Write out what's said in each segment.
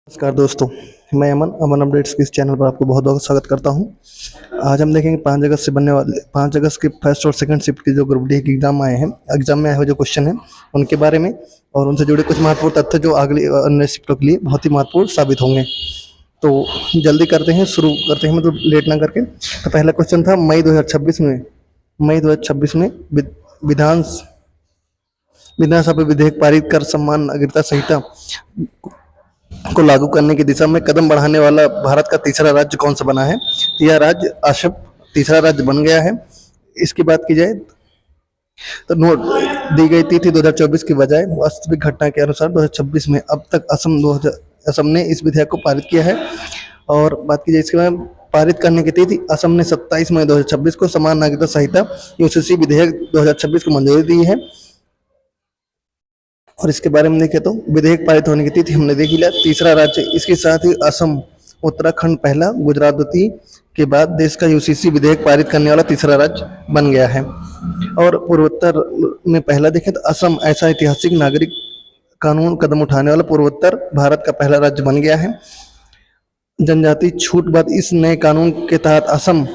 नमस्कार दोस्तों। मैं अमन अमन अपडेट्स के इस चैनल पर आपको बहुत बहुत स्वागत करता हूं। आज हम देखेंगे 5 अगस्त से बनने वाले 5 अगस्त के फर्स्ट और सेकंड शिफ्ट के जो ग्रुप डी के एग्जाम में आए हुए जो क्वेश्चन हैं उनके बारे में और उनसे जुड़े कुछ महत्वपूर्ण तथ्य जो अगली अन्य शिफ्टों के लिए बहुत ही महत्वपूर्ण साबित होंगे। तो जल्दी करते हैं, शुरू करते हैं, मतलब लेट ना करके। तो पहला क्वेश्चन था मई 2026 में विधानसभा विधेयक पारित कर सम्मान नागरिकता संहिता को लागू करने की दिशा में कदम बढ़ाने वाला भारत का तीसरा राज्य कौन सा बना है? तो यह राज्य असम तीसरा राज्य बन गया है। इसकी बात की जाए तो नोट दी गई तिथि 2024 की बजाय वास्तविक घटना के अनुसार 2026 में अब तक असम ने इस विधेयक को पारित किया है। और बात की जाए इसके बाद पारित करने की तिथि, असम ने 27 मई 2026 को समान नागरिकता संहिता यूसीसी विधेयक 2026 को मंजूरी दी है। और इसके बारे में देखें तो विधेयक पारित होने की तिथि हमने देख लिया, तीसरा राज्य। इसके साथ ही असम, उत्तराखंड पहला, गुजरात द्वितीय के बाद देश का यूसीसी विधेयक पारित करने वाला तीसरा राज्य बन गया है। और पूर्वोत्तर में पहला देखें तो असम ऐसा ऐतिहासिक नागरिक कानून कदम उठाने वाला पूर्वोत्तर भारत का पहला राज्य बन गया है। जनजाति छूट बाद इस नए कानून के तहत असम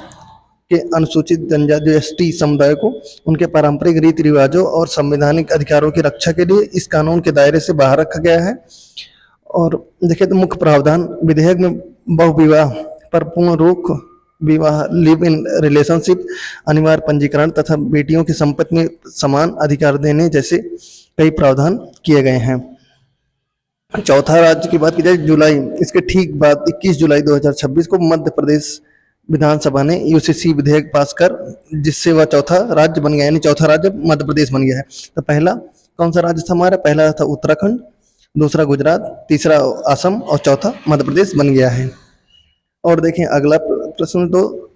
के अनुसूचित जनजाति एसटी समुदाय को उनके पारंपरिक रीति रिवाजों और संवैधानिक अधिकारों की रक्षा के लिए इस कानून के दायरे से बाहर रखा गया है। और देखिए तो मुख्य प्रावधान विधेयक में बहुविवाह पर पूर्ण रोक, विवाह, लिव इन रिलेशनशिप, अनिवार्य पंजीकरण तथा बेटियों की संपत्ति में समान अधिकार देने जैसे कई प्रावधान किए गए हैं। चौथा राज्य की बात की जाए जुलाई, इसके ठीक बाद 21 जुलाई 2026 को मध्य प्रदेश विधानसभा ने यूसीसी विधेयक पास कर जिससे वह चौथा राज्य बन गया, यानी चौथा राज्य मध्य प्रदेश बन गया है। तो पहला कौन सा राज्य था हमारा? पहला था उत्तराखंड, दूसरा गुजरात, तीसरा असम और चौथा मध्य प्रदेश बन गया है। और देखें अगला प्रश्न, तो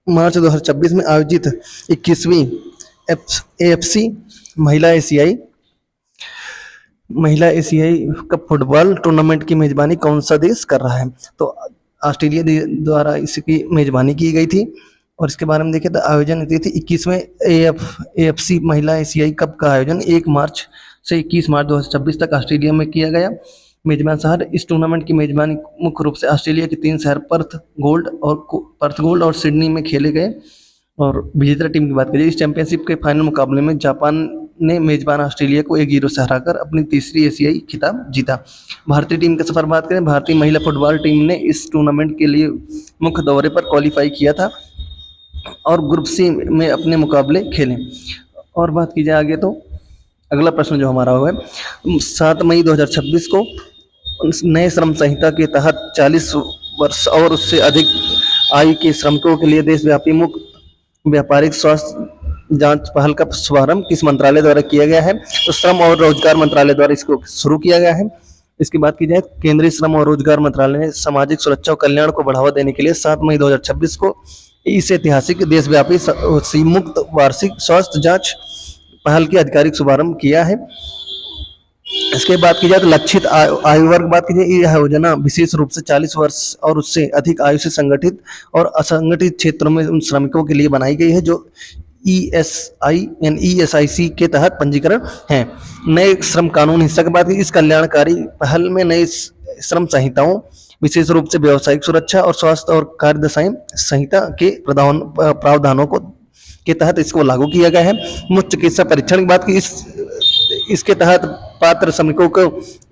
मार्च 2026 में आयोजित 21वीं AFC महिला एशियाई कप फुटबॉल टूर्नामेंट की मेजबानी कौन सा देश कर रहा है? तो ऑस्ट्रेलिया द्वारा इसकी मेजबानी की गई थी। और इसके बारे में देखें तो आयोजन की थी 21वें AFC महिला एशियाई कप का आयोजन 1 मार्च से 21 मार्च 2026 तक ऑस्ट्रेलिया में किया गया। मेजबान शहर, इस टूर्नामेंट की मेजबानी मुख्य रूप से ऑस्ट्रेलिया के 3 शहर पर्थ गोल्ड और सिडनी में खेले गए। और विजेता टीम की बात करें, इस चैंपियनशिप के फाइनल मुकाबले में जापान ने मेजबान ऑस्ट्रेलिया को 1-0 से हराकर अपनी तीसरी एशियाई खिताब जीता। भारतीय टीम की सफर बात करें, भारतीय महिला फुटबॉल टीम ने इस टूर्नामेंट के लिए मुख्य दौरे पर क्वालिफाई किया था और ग्रुप सी में अपने मुकाबले खेले। और बात की जाए आगे तो अगला प्रश्न जो हमारा हुआ है, 7 मई 2026 को नए श्रम संहिता के तहत 40 वर्ष और उससे अधिक आयु के श्रमिकों के लिए देशव्यापी मुक्त व्यापारिक स्वास्थ्य जांच पहल का शुभारंभ किस मंत्रालय द्वारा किया गया है? तो श्रम और रोजगार मंत्रालय द्वारा इसको शुरू किया गया है। इसकी बात की जाए, केंद्रीय श्रम और रोजगार मंत्रालय ने सामाजिक सुरक्षा और कल्याण को बढ़ावा देने के लिए 7 मई 2026 को इस ऐतिहासिक देशव्यापी मुक्त वार्षिक स्वास्थ्य जांच पहल की आधिकारिक शुभारंभ किया है। इसके बाद की जाए तो लक्षित आयु वर्ग बात की जाए, यह योजना विशेष रूप से 40 वर्ष और उससे अधिक आयु से संगठित और असंगठित क्षेत्रों में उन श्रमिकों के लिए बनाई गई है जो ESIC के तहत पंजीकरण है। नए श्रम कानून हिस्सा की बात की, इस कल्याणकारी पहल में नई श्रम संहिताओं, विशेष रूप से व्यावसायिक सुरक्षा और स्वास्थ्य और कार्यदशाएं संहिता के प्रावधानों को के तहत इसको लागू किया गया है। मुफ्त चिकित्सा परीक्षण की बात की, इसके तहत पात्र श्रमिकों को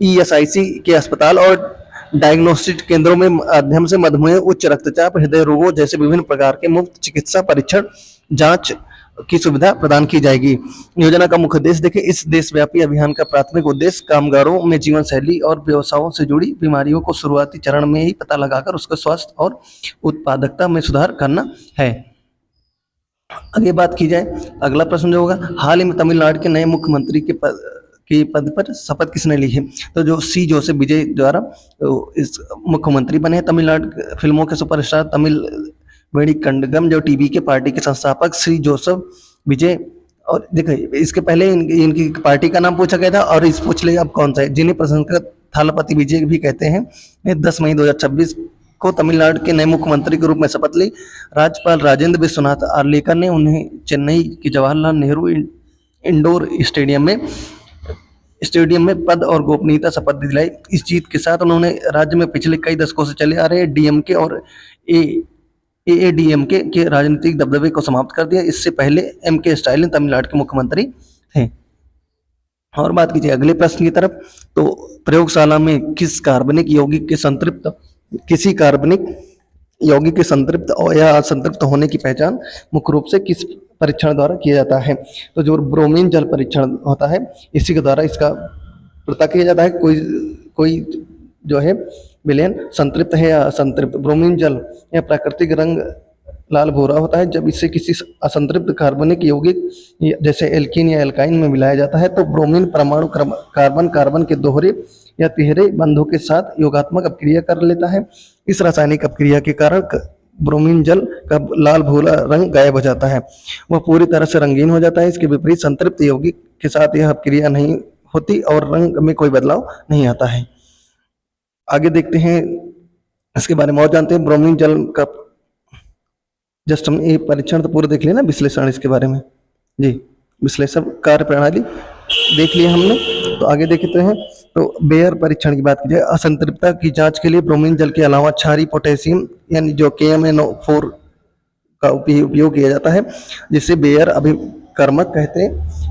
ESIC के अस्पताल और डायग्नोस्टिक केंद्रों में माध्यम से मधुमेह, उच्च रक्तचाप, हृदय रोगों जैसे विभिन्न प्रकार के मुफ्त चिकित्सा परीक्षण जांच की सुविधा प्रदान की जाएगी। योजना का मुख्य उद्देश्य देखें, इस देशव्यापी अभियान का प्राथमिक उद्देश्य कामगारों में जीवन शैली और व्यवसायों से जुड़ी बीमारियों को शुरुआती चरण में ही पता लगाकर उसका स्वास्थ्य और उत्पादकता में सुधार करना है। आगे बात की जाए, अगला प्रश्न जो होगा, हाल ही में तमिलनाडु के नए मुख्यमंत्री के पद पर शपथ किसने ली है? तो जो C जोसेफ विजय द्वारा इस मुख्यमंत्री बने हैं। तमिलनाडु फिल्मों के सुपरस्टार तमिल वेणिकंडगम जो टीवी के पार्टी के संस्थापक श्री जोसेफ विजय। और देखिए इसके पहले इनकी पार्टी का नाम पूछा गया था और इस पूछ ले अब कौन सा है, जिन्हें प्रसंस्कृत थालापति विजय भी कहते हैं। 10 मई 2026 को तमिलनाडु के नए मुख्यमंत्री के रूप में शपथ ली। राज्यपाल राजेंद्र विश्वनाथ आर्लेकर ने उन्हें चेन्नई के जवाहरलाल नेहरू इंडोर स्टेडियम में स्टेडियम में पद और गोपनीयता शपथ दिलाई। इस जीत के साथ उन्होंने राज्य में पिछले कई दशकों से चले आ रहे डीएमके और ए एआईडीएमके के राजनीतिक दबदबे को समाप्त कर दिया। इससे पहले एमके स्टालिन तमिलनाडु के मुख्यमंत्री थे। और बात कीजिए अगले प्रश्न की तरफ, तो प्रयोगशाला में किस कार्बनिक यौगिक के संतृप्त किसी कार्बनिक यौगिक के संतृप्त और या असंतृप्त होने की पहचान मुख्य रूप से किस परीक्षण द्वारा किया जाता है? तो जो ब्रोमीन जल परीक्षण होता है इसी के द्वारा इसका पता किया जाता है कोई कोई जो है विलयन संतृप्त है या असंतृप्त। ब्रोमीन जल या प्राकृतिक रंग लाल भूरा होता है जब इसे किसी असंतृप्त कार्बनिक यौगिक जैसे एल्कीन या एल्काइन में मिलाया जाता है। तो ब्रोमीन परमाणु कार्बन कार्बन के दोहरे या तिहरे बंधों के साथ योगात्मक अपक्रिया कर लेता है। इस रासायनिक अपक्रिया के कारण ब्रोमीन जल का लाल भूरा रंग गायब हो जाता है, वह पूरी तरह से रंगीन हो जाता है। इसके विपरीत संतृप्त यौगिक के साथ यह अपक्रिया नहीं होती और रंग में कोई बदलाव नहीं आता है। आगे देखते हैं इसके बारे में और जानते हैं। ब्रोमीन जल का जस्ट हम ये परीक्षण तो पूरा देख लिया ना, विश्लेषण इसके बारे में जी, विश्लेषण कार्य प्रणाली देख लिया हमने। तो आगे देखते हैं तो बेयर परीक्षण की बात की जाए, असंतृप्तता की जांच के लिए ब्रोमीन जल के अलावा क्षारीय पोटेशियम यानी जो KMnO4 का उपयोग किया जाता है जिसे बेयर अभिकर्मक कहते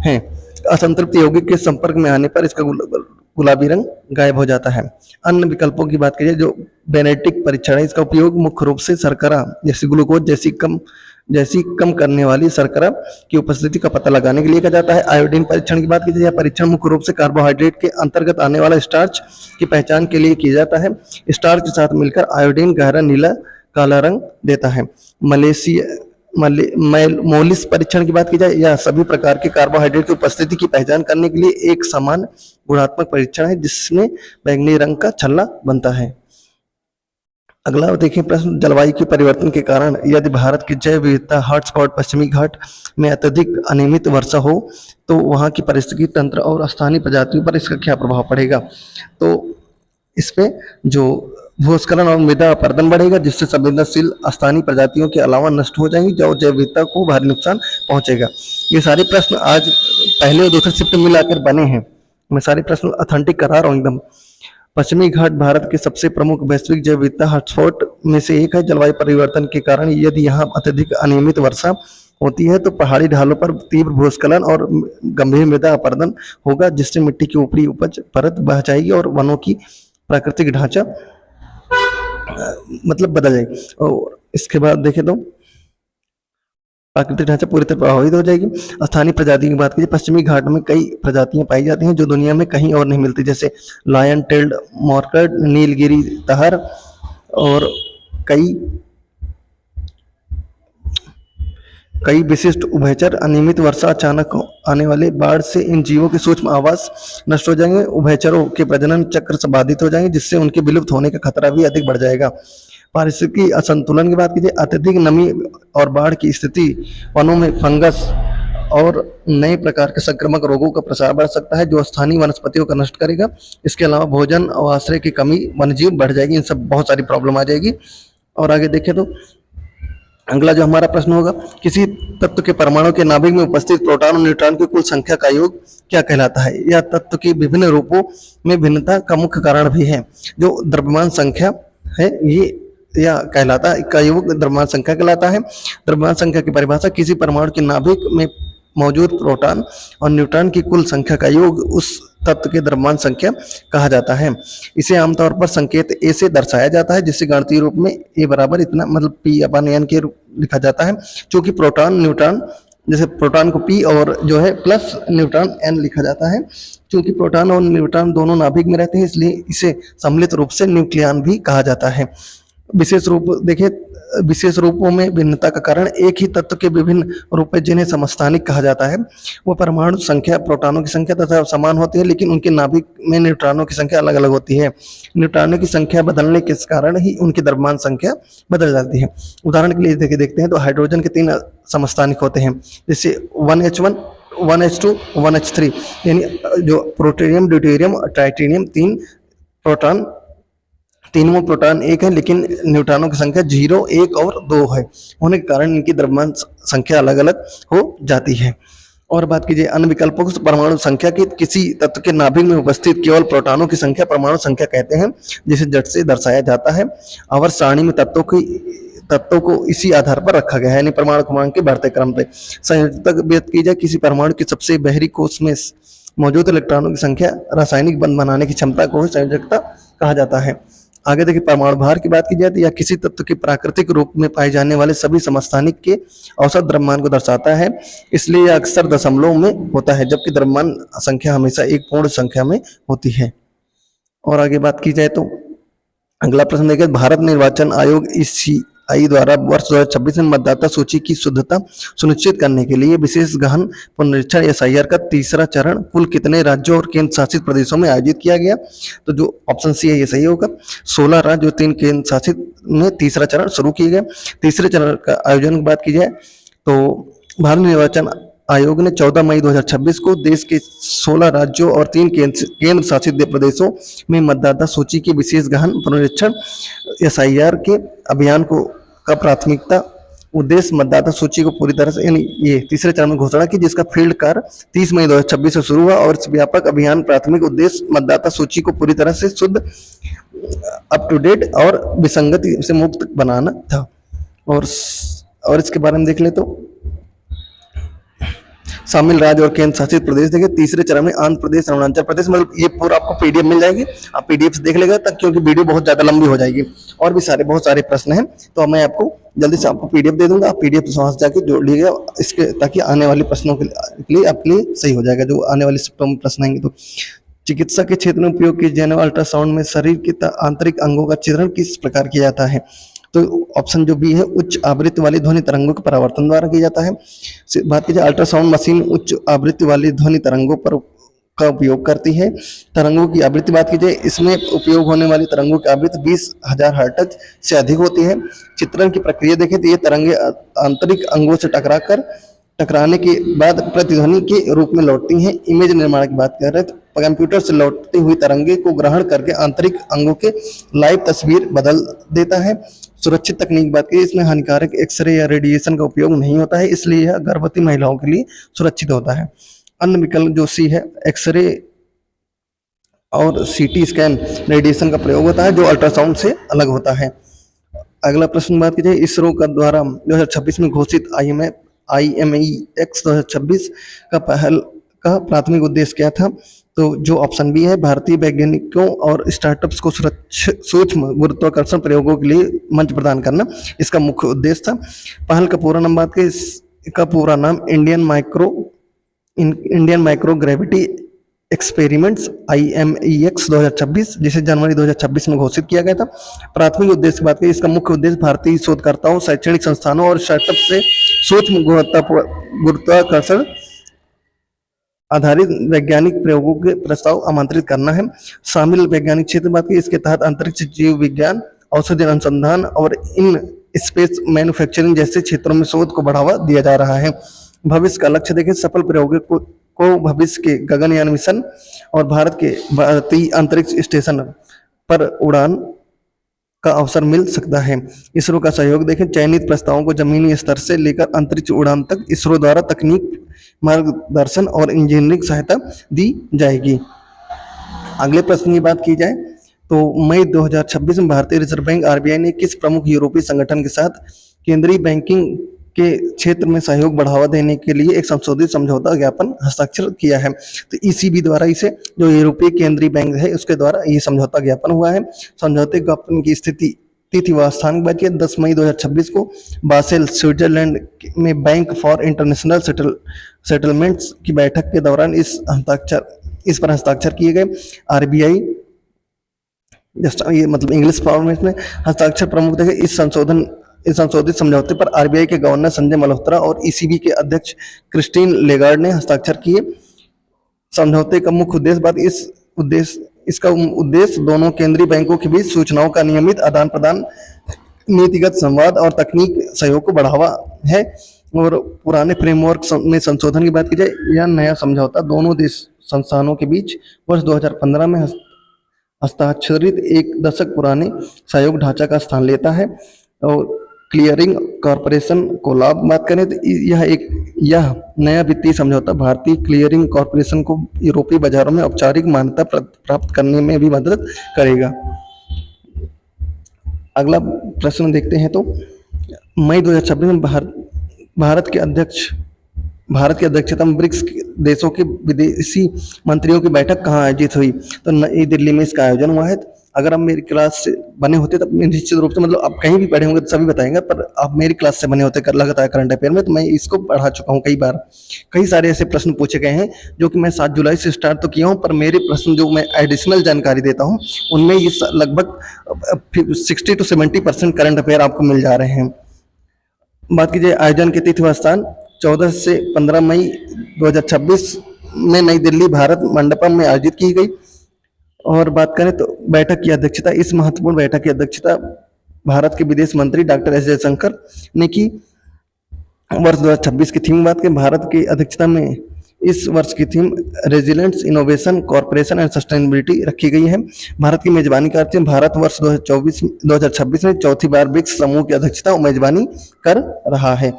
हैं। असंतृप्त यौगिक के संपर्क में आने पर इसका गुलाबी रंग गायब हो जाता है। अन्य विकल्पों की बात कीजिए जो बेनेटिक परीक्षण है, इसका उपयोग मुख्य रूप से शर्करा जैसे ग्लूकोज जैसी कम करने वाली शर्करा की उपस्थिति का पता लगाने के लिए किया जाता है। आयोडीन परीक्षण की बात कीजिए, यह परीक्षण मुख्य रूप से कार्बोहाइड्रेट के अंतर्गत आने वाला स्टार्च की पहचान के लिए किया जाता है। स्टार्च के साथ मिलकर आयोडीन गहरा नीला काला रंग देता है। मोलिस परीक्षण की बात की जाए, यह सभी प्रकार के कार्बोहाइड्रेट की उपस्थिति की पहचान करने के लिए एक समान गुणात्मक परीक्षण है जिसमें बैंगनी रंग का छल्ला बनता है। अगला देखिए प्रश्न, जलवायु के परिवर्तन के कारण यदि भारत की जैव विविधता हॉटस्पॉट पश्चिमी घाट में अत्यधिक अनियमित वर्षा हो तो वहां की पारिस्थितिकी तंत्र और स्थानीय प्रजातियों पर इसका क्या प्रभाव पड़ेगा? तो इस पे जो भूस्खलन और मृदा अपरदन बढ़ेगा जिससे संवेदनशील स्थानीय प्रजातियों के अलावा नष्ट हो जाएंगी जो जैव विविधता को भारी नुकसान पहुंचेगा। ये सारे प्रश्न आज पहले और दूसरे शिफ्ट मिलाकर बने हैं, मैं सारे प्रश्न ऑथेंटिक करा रहा हूँ एकदम। पश्चिमी घाट भारत के सबसे प्रमुख वैश्विक जैव विविधता हॉटस्पॉट में से एक है। जलवायु परिवर्तन के कारण यदि यहाँ अत्यधिक अनियमित वर्षा होती है तो पहाड़ी ढालों पर तीव्र भूस्खलन और गंभीर मृदा अपरदन होगा जिससे मिट्टी की ऊपरी उपज परत बह जाएगी और वनों की प्राकृतिक ढांचा मतलब बदल जाएगी। और इसके बाद देखें तो प्राकृतिक ढांचा पूरी तरह प्रभावित हो जाएगी। स्थानीय प्रजाति की बात कीजिए, पश्चिमी घाट में कई प्रजातियां पाई जाती हैं जो दुनिया में कहीं और नहीं मिलती जैसे लायन टेल्ड मॉर्कट, नीलगिरी तहर और कई विशिष्ट उभयचर। अनियमित वर्षा, अचानक आने वाले बाढ़ से इन जीवों के सूक्ष्म आवास नष्ट हो जाएंगे। उभयचरों के प्रजनन चक्र से बाधित हो जाएंगे जिससे उनके विलुप्त होने का खतरा भी अधिक बढ़ जाएगा। पारिस्थितिकी असंतुलन की बात कीजिए, अत्यधिक नमी और बाढ़ की स्थिति वनों में फंगस और नए प्रकार के संक्रामक रोगों का प्रसार बढ़ सकता है जो स्थानीय वनस्पतियों का नष्ट करेगा। इसके अलावा भोजन और आश्रय की कमी, वन्यजीव बढ़ जाएगी, इन सब बहुत सारी प्रॉब्लम आ जाएगी। और आगे देखें तो अगला जो हमारा प्रश्न होगा, किसी तत्व के परमाणु के नाभिक में उपस्थित प्रोटॉन और न्यूट्रॉन की कुल संख्या का योग क्या कहलाता है? यह तत्व की विभिन्न रूपों में भिन्नता का मुख्य कारण भी है। जो द्रव्यमान संख्या है ये या कहलाता है का योग द्रव्यमान संख्या कहलाता है। द्रव्यमान संख्या की परिभाषा किसी परमाणु के नाभिक में मौजूद प्रोटॉन और न्यूट्रॉन की कुल संख्या का योग उस तत्व के द्रव्यमान संख्या कहा जाता है। इसे आमतौर पर संकेत ए से दर्शाया जाता है जिसे गणितीय रूप में ए बराबर इतना मतलब P/N के रूप लिखा जाता है। चूंकि प्रोटॉन न्यूट्रॉन, जैसे प्रोटॉन को P और जो है प्लस न्यूट्रॉन N लिखा जाता है। चूंकि प्रोटॉन और न्यूट्रॉन दोनों नाभिक में रहते हैं इसलिए इसे सम्मिलित रूप से न्यूक्लियन भी कहा जाता है। विशेष रूपों में भिन्नता का कारण एक ही तत्व के विभिन्न रूप जिन्हें समस्थानिक कहा जाता है। वो परमाणु संख्या प्रोटॉनों की संख्या तथा समान होती है लेकिन उनके नाभिक में न्यूट्रॉनों की संख्या अलग अलग होती है। न्यूट्रॉनों की संख्या बदलने के कारण ही उनकी द्रव्यमान संख्या बदल जाती है। उदाहरण के लिए देखते हैं तो हाइड्रोजन के 3 समस्थानिक होते हैं जैसे 1H1, 1H2, 1H3 यानी जो प्रोटेरियम, ड्यूटेरियम, ट्राइटेरियम 3 प्रोटॉन, तीनों प्रोटॉन एक है लेकिन न्यूट्रॉनों की संख्या 0, 1 और 2 है होने के कारण इनकी द्रव्यमान संख्या अलग अलग हो जाती है। और बात कीजिए अन्य विकल्पों को, परमाणु संख्या की, किसी तत्व के नाभिक में उपस्थित केवल प्रोटॉनों की संख्या परमाणु संख्या कहते हैं, जिसे जड़ से दर्शाया जाता है। आवर्त सारणी में तत्वों को इसी आधार पर रखा गया है, यानी परमाणु क्रमांक के बढ़ते क्रम पे। संयोजकता व्यक्त की जाए, किसी परमाणु के सबसे बाहरी कोष में मौजूद इलेक्ट्रॉनों की संख्या रासायनिक बंध बनाने की क्षमता को संयोजकता कहा जाता है। आगे देखिए परमाणु भार की बात की जाए तो यह किसी तत्व के प्राकृतिक रूप में पाए जाने वाले सभी समस्थानिक के औसत द्रव्यमान को दर्शाता है, इसलिए यह अक्सर दशमलव में होता है, जबकि द्रव्यमान संख्या हमेशा एक पूर्ण संख्या में होती है। और आगे बात की जाए तो अगला प्रश्न देखिए, भारत निर्वाचन आयोग ईसीआई द्वारा वर्ष 2026 में मतदाता सूची की शुद्धता सुनिश्चित करने के लिए विशेष गहन पुनरीक्षण एसआईआर का तीसरा चरण कुल कितने राज्यों और केंद्र शासित प्रदेशों में आयोजित किया गया? तो जो ऑप्शन सी है ये सही होगा। 16 राज्य और 3 केंद्र शासित में तीसरा चरण शुरू किया गया। तीसरे चरण का आयोजन की बात की जाए तो भारत निर्वाचन आयोग ने 14 मई 2026 को देश के 16 राज्यों और 3 केंद्र शासित प्रदेशों में मतदाता सूची के विशेष गहन पुनरीक्षण एसआईआर के अभियान का प्राथमिकता उद्देश्य मतदाता सूची को पूरी तरह से, यानी ये तीसरे चरण में घोषणा की, जिसका फील्ड कार्य 30 मई 2026 से शुरू हुआ और इस व्यापक अभियान प्राथमिक उद्देश्य मतदाता सूची को पूरी तरह से शुद्ध, अप टू डेट और विसंगति से मुक्त बनाना था। और इसके बारे में देख ले तो शामिल राज्य और केंद्र शासित प्रदेश देखिए तीसरे चरण में आंध्र प्रदेश, अरुणाचल प्रदेश, मतलब ये पूरा आपको पीडीएफ मिल जाएगी, आप पीडीएफ से देख लेगा तक, क्योंकि वीडियो बहुत ज्यादा लंबी हो जाएगी और भी बहुत सारे प्रश्न हैं, तो मैं आपको जल्दी से आपको पीडीएफ दे दूंगा, आप पीडीएफ से जाके जोड़ लीजिएगा इसके, ताकि आने वाले प्रश्नों के लिए आपके लिए सही हो जाएगा, जो आने वाले सप्ताह में प्रश्न आएंगे। तो चिकित्सा के क्षेत्र में उपयोग किए जाने वाले अल्ट्रासाउंड में शरीर के आंतरिक अंगों का चित्रण किस प्रकार किया जाता है? तो ऑप्शन जो बी है, उच्च आवृत्ति वाली ध्वनि तरंगों के परावर्तन द्वारा किया जाता है। बात की जाए अल्ट्रासाउंड मशीन उच्च आवृत्ति वाली ध्वनि तरंगों पर का उपयोग करती है। तरंगों की आवृत्ति बात की जाए, इसमें उपयोग होने वाली तरंगों की आवृत्ति 20,000 हर्ट्ज से अधिक होती है। चित्रण की प्रक्रिया देखें तो ये तरंगे आंतरिक अंगों से टकराने के बाद प्रतिध्वनि के रूप में लौटती हैं। इमेज निर्माण की बात कर रहे हैं तो कंप्यूटर से लौटती हुई तरंगे को ग्रहण करके आंतरिक अंगों के लाइव तस्वीर बदल देता है। सुरक्षित तकनीक की बात की, इसमें हानिकारक एक्सरे या रेडिएशन का उपयोग नहीं होता है, इसलिए यह गर्भवती महिलाओं के लिए सुरक्षित होता है। अन्य विकल्प जो सी है, एक्सरे और सीटी स्कैन रेडिएशन का प्रयोग होता है, जो अल्ट्रासाउंड से अलग होता है। अगला प्रश्न बात की जाए, इसरो का द्वारा 2026 में घोषित IMEX 2026 का प्राथमिक उद्देश्य क्या था? तो जो ऑप्शन बी है, भारतीय वैज्ञानिकों और स्टार्टअप्स को सूक्ष्म गुरुत्वाकर्षण प्रयोगों के लिए मंच प्रदान करना इसका मुख्य उद्देश्य था। पहल का पूरा नाम बात करें, इसका पूरा नाम Indian micro gravity experiments IMEX 2026, जिसे जनवरी 2026 में घोषित किया गया था। प्राथमिक उद्देश्य की बात करें, इसका मुख्य उद्देश्य भारतीय शोधकर्ताओं, शैक्षणिक संस्थानों और स्टार्टअप से सूक्ष्म गुरुत्वाकर्षण आधारित वैज्ञानिक प्रयोगों के प्रस्ताव आमंत्रित करना है। शामिल वैज्ञानिक क्षेत्र बात की, इसके तहत अंतरिक्ष जीव विज्ञान, औषधि अनुसंधान और इन स्पेस मैन्युफैक्चरिंग जैसे क्षेत्रों में शोध को बढ़ावा दिया जा रहा है। भविष्य का लक्ष्य देखें, सफल प्रयोगों को भविष्य के गगनयान मिशन और भारतीय अंतरिक्ष स्टेशन पर उड़ान का अवसर मिल सकता है। इसरो का सहयोग देखें, चयनित प्रस्तावों को जमीनी स्तर से लेकर अंतरिक्ष उड़ान तक इसरो द्वारा तकनीक, मार्गदर्शन और इंजीनियरिंग सहायता दी जाएगी। अगले प्रश्न की बात की जाए तो मई 2026 में भारतीय रिजर्व बैंक RBI ने किस प्रमुख यूरोपीय संगठन के साथ केंद्रीय बैंकिंग के क्षेत्र में सहयोग बढ़ावा देने के लिए एक संशोधित समझौता ज्ञापन हस्ताक्षर किया है? तो ECB द्वारा इसे, जो यूरोपीय केंद्रीय बैंक है, उसके द्वारा ये समझौता ज्ञापन हुआ है। समझौते ज्ञापन की तिथि व स्थान की बात की 10 मई 2026 को बासेल स्विट्जरलैंड में बैंक फॉर इंटरनेशनल सेटलमेंट्स की बैठक के दौरान इस पर हस्ताक्षर किए गए। RBI ये मतलब इंग्लिश फॉर्मेट में हस्ताक्षर प्रमुख देखे। इस संशोधित समझौते पर RBI के गवर्नर संजय मल्होत्रा और ECB के अध्यक्ष क्रिस्टीन लेगार्ड ने हस्ताक्षर किए। समझौते का मुख्य उद्देश्य इसका उद्देश्य दोनों केंद्रीय बैंकों के बीच सूचनाओं का नियमित आदान प्रदान, नीतिगत संवाद और तकनीक सहयोग को बढ़ावा है। और पुराने फ्रेमवर्क में संशोधन की बात की जाए, यह नया समझौता दोनों देश संस्थानों के बीच वर्ष 2015 में हस्ताक्षरित एक दशक पुराने सहयोग ढांचा का स्थान लेता है। और क्लियरिंग कॉरपोरेशन को लाभ बात करें तो यह नया वित्तीय समझौता भारतीय क्लियरिंग कॉरपोरेशन को यूरोपीय बाजारों में औपचारिक मान्यता प्राप्त करने में भी मदद करेगा। अगला प्रश्न देखते हैं तो मई 2026 में भारत की अध्यक्षता में ब्रिक्स देशों के विदेशी मंत्रियों की बैठक कहाँ आयोजित हुई? तो नई दिल्ली में इसका आयोजन हुआ है। अगर आप मेरी क्लास से बने होते तो निश्चित रूप से, मतलब आप कहीं भी पढ़े होंगे तो सभी बताएंगे, पर आप मेरी क्लास से बने होते लगातार करंट अफेयर में, तो मैं इसको पढ़ा चुका हूँ कई बार। कई सारे ऐसे प्रश्न पूछे गए हैं जो कि मैं 7 जुलाई से स्टार्ट तो किया हूँ, पर मेरे प्रश्न जो मैं एडिशनल जानकारी देता हूँ उनमें ये लगभग 60-70% करंट अफेयर आपको मिल जा रहे हैं। बात कीजिए आयोजन की तिथि व स्थान, 14 से 15 मई 2026 में नई दिल्ली भारत मंडपम में आयोजित की गई। और बात करें तो बैठक की अध्यक्षता, इस महत्वपूर्ण बैठक की अध्यक्षता भारत के विदेश मंत्री डॉक्टर एस जयशंकर ने की। वर्ष 2026 की थीम बात करें, भारत की अध्यक्षता में इस वर्ष की theme resilience, innovation, corporation and sustainability रखी गई है। भारत की मेजबानी करते हैं भारत वर्ष 2026 में चौथी बार ब्रिक्स समूह की अध्यक्षता और मेजबानी कर रहा है।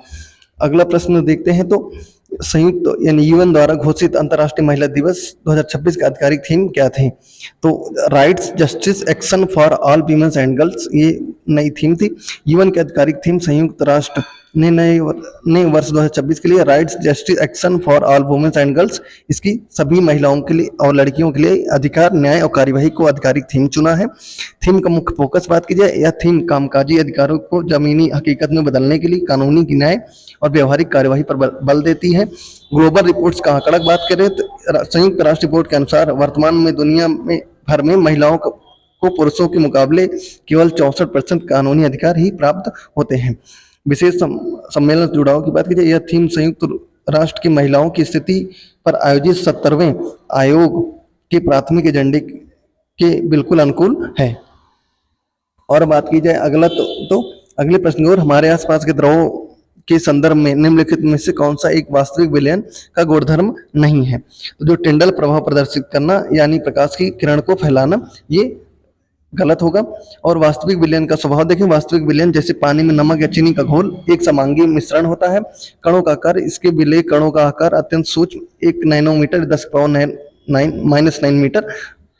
अगला प्रश्न देखते हैं तो संयुक्त यानी यूएन द्वारा घोषित अंतर्राष्ट्रीय महिला दिवस 2026 की आधिकारिक थीम क्या थी? तो rights, justice, action for all womens and girls, ये नई थीम थी। यूएन की आधिकारिक थीम संयुक्त राष्ट्र ने नए वर्ष 2026 के लिए rights, justice, action for all womens and girls, इसकी सभी महिलाओं के लिए और लड़कियों के लिए अधिकार, न्याय और कार्यवाही को आधिकारिक थीम चुना है। थीम का मुख्य फोकस बात की जाए, यह थीम कामकाजी अधिकारों को जमीनी हकीकत में बदलने के लिए कानूनी न्याय और व्यवहारिक कार्यवाही पर बल देती है। ग्लोबल रिपोर्ट्स का आंकड़ा बात करें तो संयुक्त राष्ट्र रिपोर्ट के अनुसार वर्तमान में दुनिया में भर में महिलाओं को पुरुषों के मुकाबले केवल 64% कानूनी अधिकार ही प्राप्त होते हैं। विशेष सम्मेलन जुड़ाव की बात की जाए, यह थीम संयुक्त राष्ट्र की महिलाओं की स्थिति पर आयोजित 70वें आयोग के प्राथमिक एजेंडे के बिल्कुल अनुकूल है। और बात की जाए अगला तो अगले प्रश्न और हमारे आसपास के द्रवों के संदर्भ में निम्नलिखित में से कौन सा एक वास्तविक विलयन का गुणधर्म नहीं है? तो जो टिंडल प्रभाव प्रदर्शित करना यानी प्रकाश की किरण को फैलाना, ये गलत होगा। और वास्तविक विलयन का स्वभाव देखें, वास्तविक विलयन जैसे पानी में नमक या चीनी का घोल एक समांगी मिश्रण होता है। कणों का आकार, इसके विलय कणों का आकार अत्यंत सूक्ष्म 1 नैनोमीटर 10⁻⁹ मीटर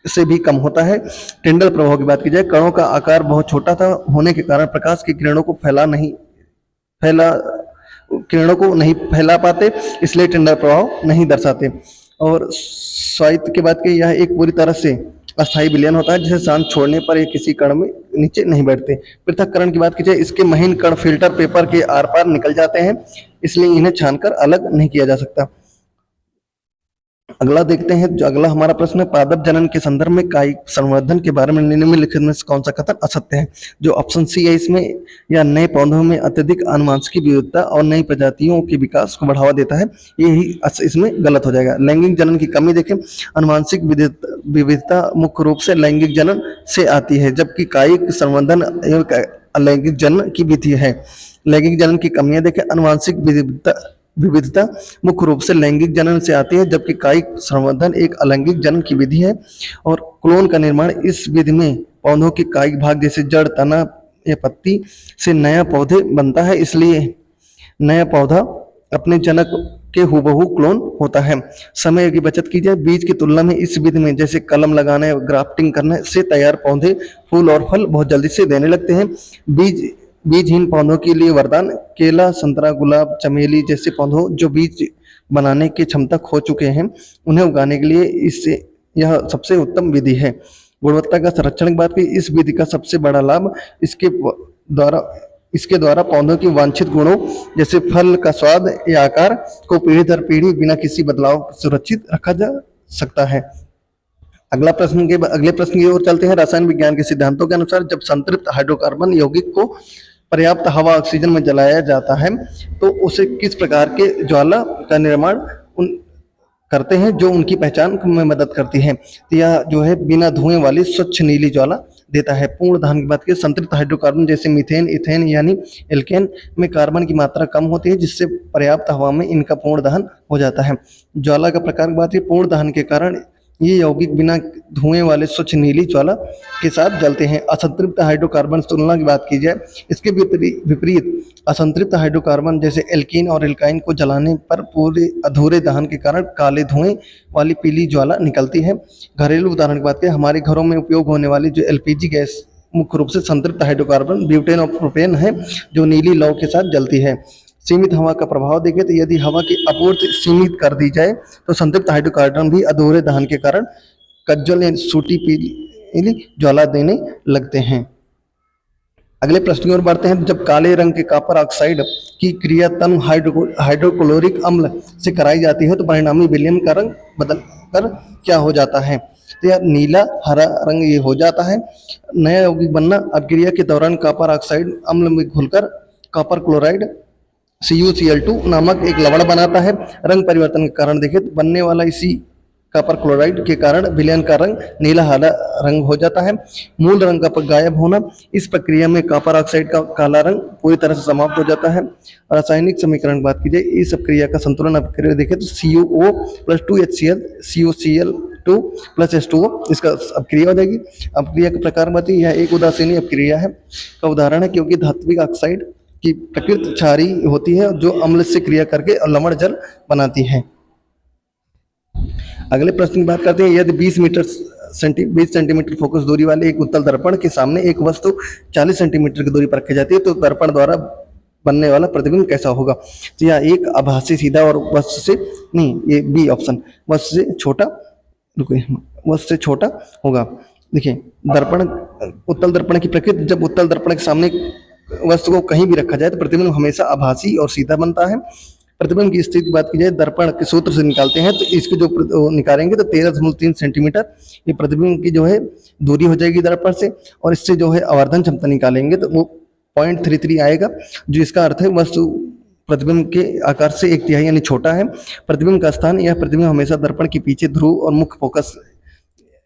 से भी कम होता है। टिंडल प्रभाव की बात की जाए, कणों का आकार बहुत छोटा था होने के कारण प्रकाश की किरणों को नहीं फैला पाते, इसलिए टिंडल प्रभाव नहीं दर्शाते। और स्वायत्त की बात की, यह एक पूरी तरह से अस्थायी विलयन होता है जिसे शांत छोड़ने पर ये किसी कण में नीचे नहीं बैठते। पृथक्करण की बात की जाए, इसके महीन कण फिल्टर पेपर के आर पार निकल जाते हैं, इसलिए इन्हें छानकर अलग नहीं किया जा सकता। अगला देखते हैं, जो अगला हमारा प्रश्न है, पादप जनन के संदर्भ में कायिक संवर्धन के बारे में निम्नलिखित में से कौन सा कथन असत्य है? जो ऑप्शन सी है इसमें, या नए पौधों में अत्यधिक आनुवंशिक विविधता और नई प्रजातियों के विकास को बढ़ावा देता है, यही इसमें गलत हो जाएगा। लैंगिक जनन की कमी देखें, आनुवंशिक विविधता मुख्य रूप से लैंगिक जनन से आती है, जबकि कायिक संवर्धन एवं अलैंगिक जनन की विधि है। लैंगिक जनन की कमियां देखें, आनुवंशिक विविधता मुख्य रूप से लैंगिक जनन से आती है, जबकि कायिक संवर्धन एक अलैंगिक जनन की विधि है। और क्लोन का निर्माण, इस विधि में पौधों के कायिक भाग जैसे जड़, तना या पत्ती से नया पौधे बनता है, इसलिए नया पौधा अपने जनक के हूबहू क्लोन होता है। समय की बचत की जाए, बीज की तुलना में इस विधि में जैसे कलम लगाने, ग्राफ्टिंग करने से तैयार पौधे फूल और फल बहुत जल्दी से देने लगते हैं। बीजहीन पौधों के लिए वरदान, केला, संतरा, गुलाब, चमेली जैसे पौधों जो बीज बनाने की क्षमता खो चुके हैं, उन्हें उगाने के लिए इससे यह सबसे उत्तम विधि है। गुणवत्ता का संरक्षण की बात की, इस विधि का सबसे बड़ा लाभ इसके द्वारा पौधों की वांछित गुणों जैसे फल का स्वाद या आकार को पीढ़ी दर पीढ़ी बिना किसी बदलाव सुरक्षित रखा जा सकता है। अगले प्रश्न की ओर चलते हैं। रसायन विज्ञान के सिद्धांतों के अनुसार जब संतृप्त हाइड्रोकार्बन यौगिक को पर्याप्त हवा ऑक्सीजन में जलाया जाता है तो उसे किस प्रकार के ज्वाला का निर्माण करते हैं जो उनकी पहचान में मदद करती है? तो यह जो है बिना धुएं वाली स्वच्छ नीली ज्वाला देता है। पूर्ण दहन की बात करें, संतृप्त हाइड्रोकार्बन जैसे मीथेन, इथेन यानी एल्केन में कार्बन की मात्रा कम होती है, जिससे पर्याप्त हवा में इनका पूर्ण दहन हो जाता है। ज्वाला का प्रकार की बात है, पूर्ण दहन के कारण ये यौगिक बिना धुएं वाले स्वच्छ नीली ज्वाला के साथ जलते हैं। असंतृप्त हाइड्रोकार्बन तुलना की बात की जाए, इसके विपरीत असंतृप्त हाइड्रोकार्बन जैसे एल्कीन और एल्काइन को जलाने पर पूरे अधूरे दहन के कारण काले धुएं वाली पीली ज्वाला निकलती है। घरेलू उदाहरण की बात करें, हमारे घरों में उपयोग होने वाली जो एलपीजी गैस मुख्य रूप से संतृप्त हाइड्रोकार्बन ब्यूटेन और प्रोपेन है, जो नीली लौ के साथ जलती है। सीमित हवा का प्रभाव देखें तो यदि हवा की आपूर्ति सीमित कर दी जाए तो संतृप्त हाइड्रोकार्बन भी अधूरे दहन के कारण कज्जल या सूटी पीली ज्वाला देने लगते हैं। अगले प्रश्न की ओर बढ़ते हैं। जब काले रंग के कॉपर ऑक्साइड की क्रिया तन हाइड्रोक्लोरिक अम्ल से कराई जाती है तो परिणामी विलयन का रंग बदल कर क्या हो जाता है? तो यह नीला हरा रंग ये हो जाता है। नया यौगिक बनना, अपक्रिया के दौरान कॉपर ऑक्साइड अम्ल में घुलकर कॉपर क्लोराइड CuCl2 नामक एक लवण बनाता है। रंग परिवर्तन के कारण देखें तो बनने वाला इसी कॉपर क्लोराइड के कारण विलयन का रंग नीला हरा रंग हो जाता है। मूल रंग का गायब होना, इस प्रक्रिया में कॉपर ऑक्साइड का काला रंग पूरी तरह से समाप्त हो जाता है। रासायनिक समीकरण की बात की जाए, इस अपक्रिया का संतुलन अपक्रिया देखें तो CuO + 2HCl CuCl2 + H2O इसका अपक्रिया हो जाएगी। अपक्रिया के प्रकार बताइए, यह एक उदासीनी अपक्रिया है का उदाहरण है, क्योंकि धात्विक ऑक्साइड की प्रकृति क्षारीय होती है जो अम्ल से क्रिया करके लवण जल बनाती है। अगले प्रश्न की बात करते हैं। यदि 20 सेंटीमीटर फोकस दूरी वाले एक उत्तल दर्पण के सामने एक वस्तु 40 सेंटीमीटर की दूरी पर रखी जाती है तो दर्पण द्वारा बनने वाला प्रतिबिंब कैसा होगा? तो यह एक आभासी सीधा और वस्तु से नहीं, ये बी ऑप्शन, वस्तु से छोटा, वस्तु से छोटा होगा। देखिए दर्पण, उत्तल दर्पण की प्रकृति, जब उत्तल दर्पण के सामने वस्तु को कहीं भी रखा जाए तो प्रतिबिंब हमेशा आभासी और सीधा बनता है। प्रतिबिंब की स्थिति की बात की जाए, दर्पण के सूत्र से निकालते हैं तो इसके जो निकालेंगे तो 13.3 सेंटीमीटर ये प्रतिबिंब की जो है दूरी हो जाएगी दर्पण से, और इससे जो है आवर्धन क्षमता निकालेंगे तो वो 0.33 आएगा, जो इसका अर्थ है वस्तु प्रतिबिंब के आकार से 1/3 यानी छोटा है। प्रतिबिंब का स्थान, यह प्रतिबिंब हमेशा दर्पण के पीछे ध्रुव और मुख्य फोकस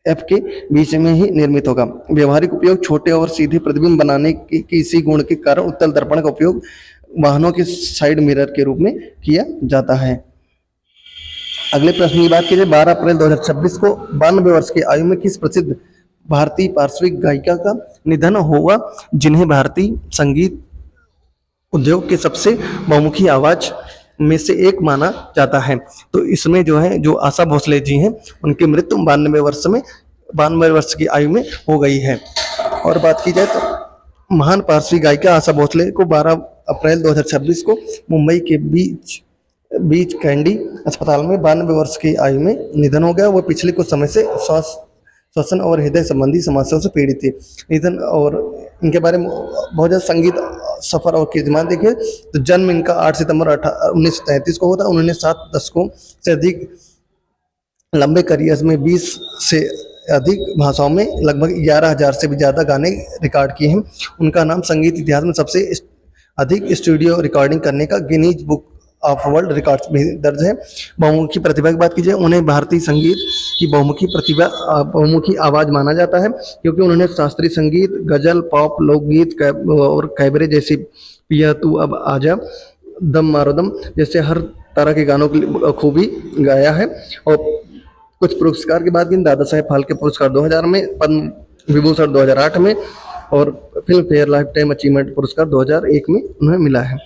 F के बीच में ही निर्मित होगा। व्यवहारिक उपयोग, छोटे और सीधे प्रतिबिंब बनाने के इसी गुण के कारण उत्तल दर्पण का उपयोग वाहनों के साइड मिरर के रूप में किया जाता है। अगले प्रश्न की बात की जाए, 12 अप्रैल 2026 को 92 वर्ष की आयु में किस प्रसिद्ध भारतीय पार्श्विक गायिका का निधन हुआ, जिन्हें भारतीय संगीत उद्योग के सबसे बहुमुखी आवाज में से एक माना जाता है? तो इसमें जो है जो आशा भोसले जी हैं, उनकी मृत्यु 92 वर्ष की आयु में हो गई है। और बात की जाए तो महान पार्श्वी गायिका आशा भोसले को 12 अप्रैल 2026 को मुंबई के बीच कैंडी अस्पताल में 92 वर्ष की आयु में निधन हो गया। वो पिछले कुछ समय से श्वसन और हृदय संबंधी समस्याओं से पीड़ित थी। निधन, और इनके बारे में बहुत ज़्यादा संगीत सफ़र और कीर्तिमान देखे तो जन्म इनका 8 सितंबर 1933 को होता। उन्होंने 7 दशकों से अधिक लंबे करियर में 20 से अधिक भाषाओं में लगभग 11,000 से भी ज़्यादा गाने रिकॉर्ड किए हैं। उनका नाम संगीत इतिहास में सबसे अधिक स्टूडियो रिकॉर्डिंग करने का Guinness book of world records में दर्ज है। बहुमुखी प्रतिभा की बात की जाए, उन्हें भारतीय संगीत की बहुमुखी आवाज़ माना जाता है, क्योंकि उन्होंने शास्त्रीय संगीत, गजल, पॉप, लोकगीत और कैबरे जैसी पिया तू अब आजा, दम मारो दम जैसे हर तरह के गानों की खूबी गाया है। और कुछ पुरस्कार की बात की, दादा साहेब फाल्के पुरस्कार 2000 में, पद्म विभूषण 2008 में और film fair life time achievement पुरस्कार 2001 में उन्हें मिला है।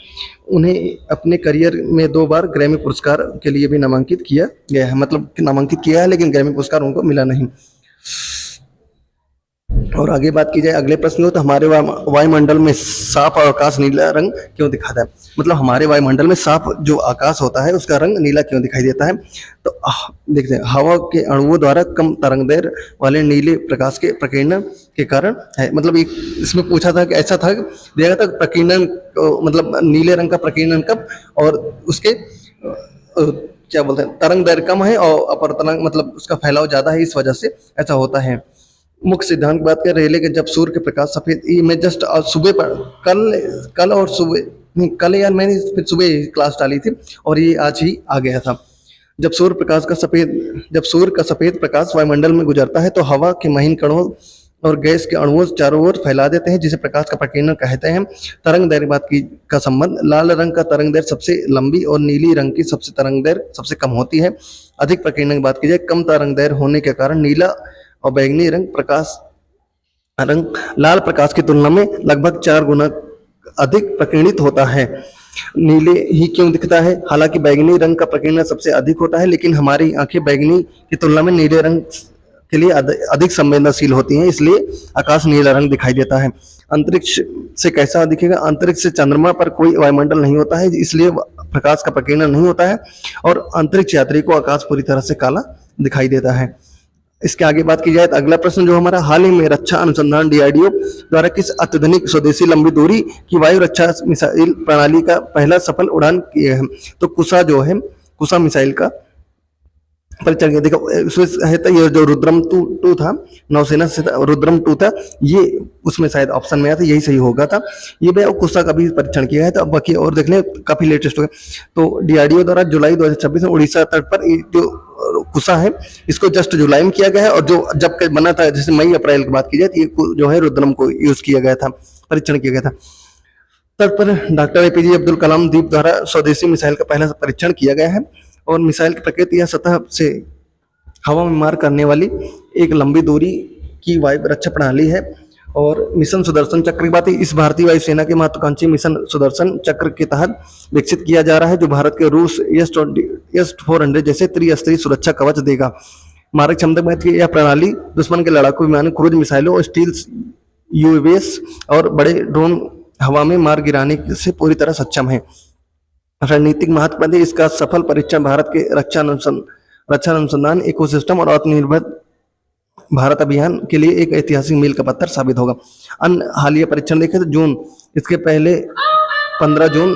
उन्हें अपने करियर में 2 बार ग्रैमी पुरस्कार के लिए भी नामांकित किया गया है, मतलब नामांकित किया है लेकिन ग्रैमी पुरस्कार उनको मिला नहीं। और आगे बात की जाए अगले प्रश्न में, तो हमारे वायुमंडल में साफ आकाश नीला रंग क्यों दिखाता है? मतलब हमारे वायुमंडल में साफ जो आकाश होता है उसका रंग नीला क्यों दिखाई देता है? तो देखते हैं, हवा के अणुओं द्वारा कम तरंगदैर्घ्य वाले नीले प्रकाश के प्रकीर्णन के कारण है। मतलब एक इसमें पूछा था कि ऐसा था दिया था प्रकीर्णन, मतलब नीले रंग का प्रकीर्णन कब, और उसके क्या बोलते हैं तरंगदैर्घ्य कम है और अपर तरंग मतलब उसका फैलाव ज्यादा है, इस वजह से ऐसा होता है। मुख्य सिद्धांत की बात करें, रेले के जब सूर्य के प्रकाश सफेद, मैं जस्ट सुबह पर कल और सुबह नहीं, कल यार मैंने फिर सुबह क्लास डाली थी और ये आज ही आ गया था। जब सूर्य का सफेद प्रकाश वायुमंडल में गुजरता है तो हवा के महीन कणों और गैस के अणुओं चारों ओर फैला देते हैं, जिसे प्रकाश का प्रकीर्णन कहते हैं। तरंग दैर्घ्य बात की का संबंध, लाल रंग का तरंग दैर्घ्य सबसे लंबी और नीली रंग की तरंग दैर्घ्य सबसे कम होती है। अधिक प्रकीर्णन की बात की जाए, कम तरंगदैर्घ्य होने के कारण नीला और बैंगनी रंग लाल प्रकाश की तुलना में लगभग 4 गुना अधिक प्रकीर्णित होता है। नीले ही क्यों दिखता है? हालांकि बैंगनी रंग का प्रकीर्णन सबसे अधिक होता है, लेकिन हमारी आंखें बैंगनी की तुलना में नीले रंग के लिए अधिक संवेदनशील होती हैं, इसलिए आकाश नीला रंग दिखाई देता है। अंतरिक्ष से कैसा दिखेगा? अंतरिक्ष से चंद्रमा पर कोई वायुमंडल नहीं होता है, इसलिए प्रकाश का प्रकीर्णन नहीं होता है और अंतरिक्ष यात्री को आकाश पूरी तरह से काला दिखाई देता है। इसके आगे बात की जाए तो अगला प्रश्न जो हमारा, हाल ही में रक्षा अनुसंधान डीआरडीओ द्वारा किस अत्याधुनिक स्वदेशी लंबी दूरी की वायु रक्षा मिसाइल प्रणाली का पहला सफल उड़ान किया है? तो कुसा जो है, कुसा मिसाइल का परीक्षण किया। देखो उसमें है तो ये जो रुद्रम टू था, नौसेना से रुद्रम 2 था, ये उसमें शायद ऑप्शन में आया था, यही सही होगा था। ये भी कुसा का भी परीक्षण किया है, तो अब बाकी और देख लें, काफी लेटेस्ट हो गया। तो डीआरडीओ द्वारा जुलाई 2026 में उड़ीसा तट पर जो कुसा है, इसको जस्ट जुलाई में किया गया है, और जो जब बना था, जैसे मई अप्रैल की बात की जाए, तो ये जो है रुद्रम को यूज किया गया था, परीक्षण किया गया था। तट पर डॉक्टर एपीजे अब्दुल कलाम द्वीप द्वारा स्वदेशी मिसाइल का पहला परीक्षण किया गया है, और मिसाइल की प्रकृति या सतह से हवा में मार करने वाली एक लंबी दूरी की वायु रक्षा प्रणाली है। और मिशन सुदर्शन चक्र की बात है, इस भारतीय वायुसेना के महत्वाकांक्षी मिशन सुदर्शन चक्र के तहत विकसित किया जा रहा है, जो भारत के रूस S-400 जैसे त्रिस्तरीय सुरक्षा कवच देगा। मारक क्षमता की बात की, यह प्रणाली दुश्मन के लड़ाकू विमानों, क्रूज मिसाइलों और स्टील यूएवीएस और बड़े ड्रोन हवा में मार गिराने से पूरी तरह सक्षम है। रणनीतिक महत्व, इसका सफल परीक्षण भारत के रक्षा अनुसंधान इकोसिस्टम और आत्मनिर्भर भारत अभियान के लिए एक ऐतिहासिक मील का पत्थर साबित होगा। अन्य हालिया परीक्षण देखें तो जून, इसके पहले 15 जून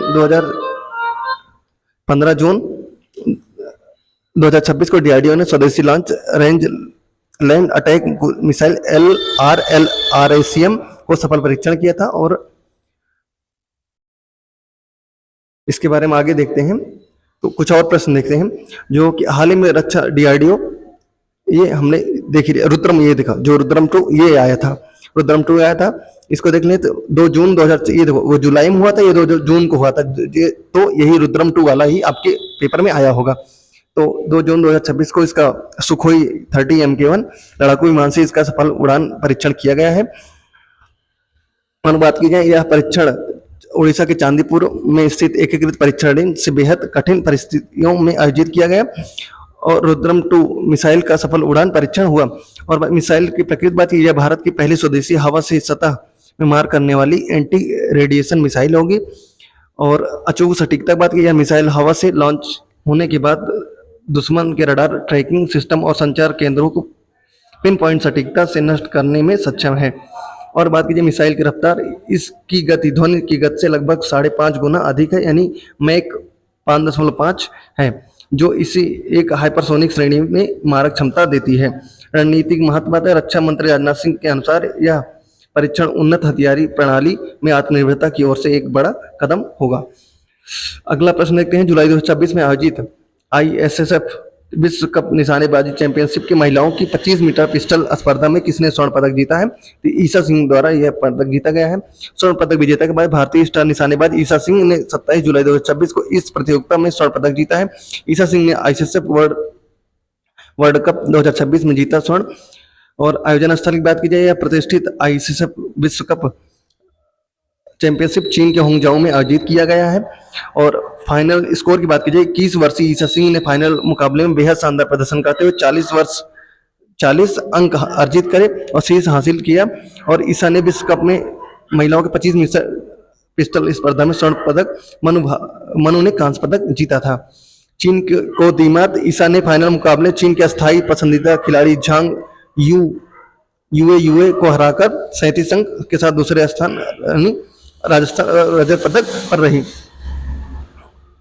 2026 को डीआरडीओ ने स्वदेशी launch range land attack missile LRLRACM को सफल परीक्षण किया था। और इसके बारे में आगे देखते हैं, तो कुछ और प्रश्न देखते हैं, जो कि हाल ही में रक्षा डीआरडीओ, ये हमने देख लिया रुद्रम, ये देखा जो रुद्रम 2 ये आया था, रुद्रम 2 आया था, इसको देख लें तो 2 जून 2000, ये देखो वो जुलाई में हुआ था, ये 2 जून को हुआ था, तो यही रुद्रम 2 वाला ही आपके पेपर में आया होगा। तो 2 जून 2026 को इसका सुखोई 30 MK1 लड़ाकू विमान से इसका सफल उड़ान परीक्षण किया गया है। और बात की जाए, यह परीक्षण उड़ीसा के चांदीपुर में स्थित एकीकृत परीक्षण रेंज से बेहद कठिन परिस्थितियों में आयोजित किया गया, और रुद्रम 2 मिसाइल का सफल उड़ान परीक्षण हुआ। और मिसाइल की प्रकृति बात की, यह भारत की पहली स्वदेशी हवा से सतह में मार करने वाली एंटी रेडिएशन मिसाइल होगी। और अचूक सटीकता बात की, यह मिसाइल हवा से लॉन्च होने के बाद दुश्मन के रडार ट्रैकिंग सिस्टम और संचार केंद्रों को पिन पॉइंट सटीकता से नष्ट करने में सक्षम है। और बात कीजिए मिसाइल की रफ्तार, इसकी गति ध्वनि की गति से लगभग 5.5 गुना अधिक है, यानी मैक 5.5 है, जो इसी एक हाइपरसोनिक श्रेणी में मारक क्षमता देती है। रणनीतिक महत्व है, रक्षा मंत्री राजनाथ सिंह के अनुसार यह परीक्षण उन्नत हथियारी प्रणाली में आत्मनिर्भरता की ओर से एक बड़ा कदम होगा। अगला प्रश्न देखते हैं, जुलाई 2026 में आयोजित ISSF विश्व कप निशानेबाजी चैंपियनशिप की महिलाओं की 25 मीटर पिस्टल स्पर्धा में किसने स्वर्ण पदक जीता है? तो ईशा सिंह द्वारा यह पदक जीता गया है। स्वर्ण पदक विजेता के बाद भारतीय स्टार निशानेबाज ईशा सिंह ने 27 जुलाई 2026 को इस प्रतियोगिता में स्वर्ण पदक जीता है। ईशा सिंह ने ISSF वर्ल्ड कप 2026 में जीता स्वर्ण। और आयोजन स्थल की बात की जाए, यह प्रतिष्ठित ISSF विश्व कप चैंपियनशिप चीन के होंगजाओ में आयोजित किया गया है। और फाइनल स्कोर की बात की जाए, 21 वर्षीय ईशा सिंह ने फाइनल मुकाबले में बेहद शानदार प्रदर्शन करते हुए 40 अंक अर्जित करे और शीर्ष हासिल किया। और ईशा ने विश्व कप में महिलाओं के 25 मीटर पिस्टल स्पर्धा में स्वर्ण पदक, मनु ने कांस्य पदक जीता था। चीन को दीमात, ईशा ने फाइनल मुकाबले चीन के अस्थायी पसंदीदा खिलाड़ी झांग युए को हराकर 37 अंक के साथ दूसरे स्थान राजस्थान रजत पदक पर रही।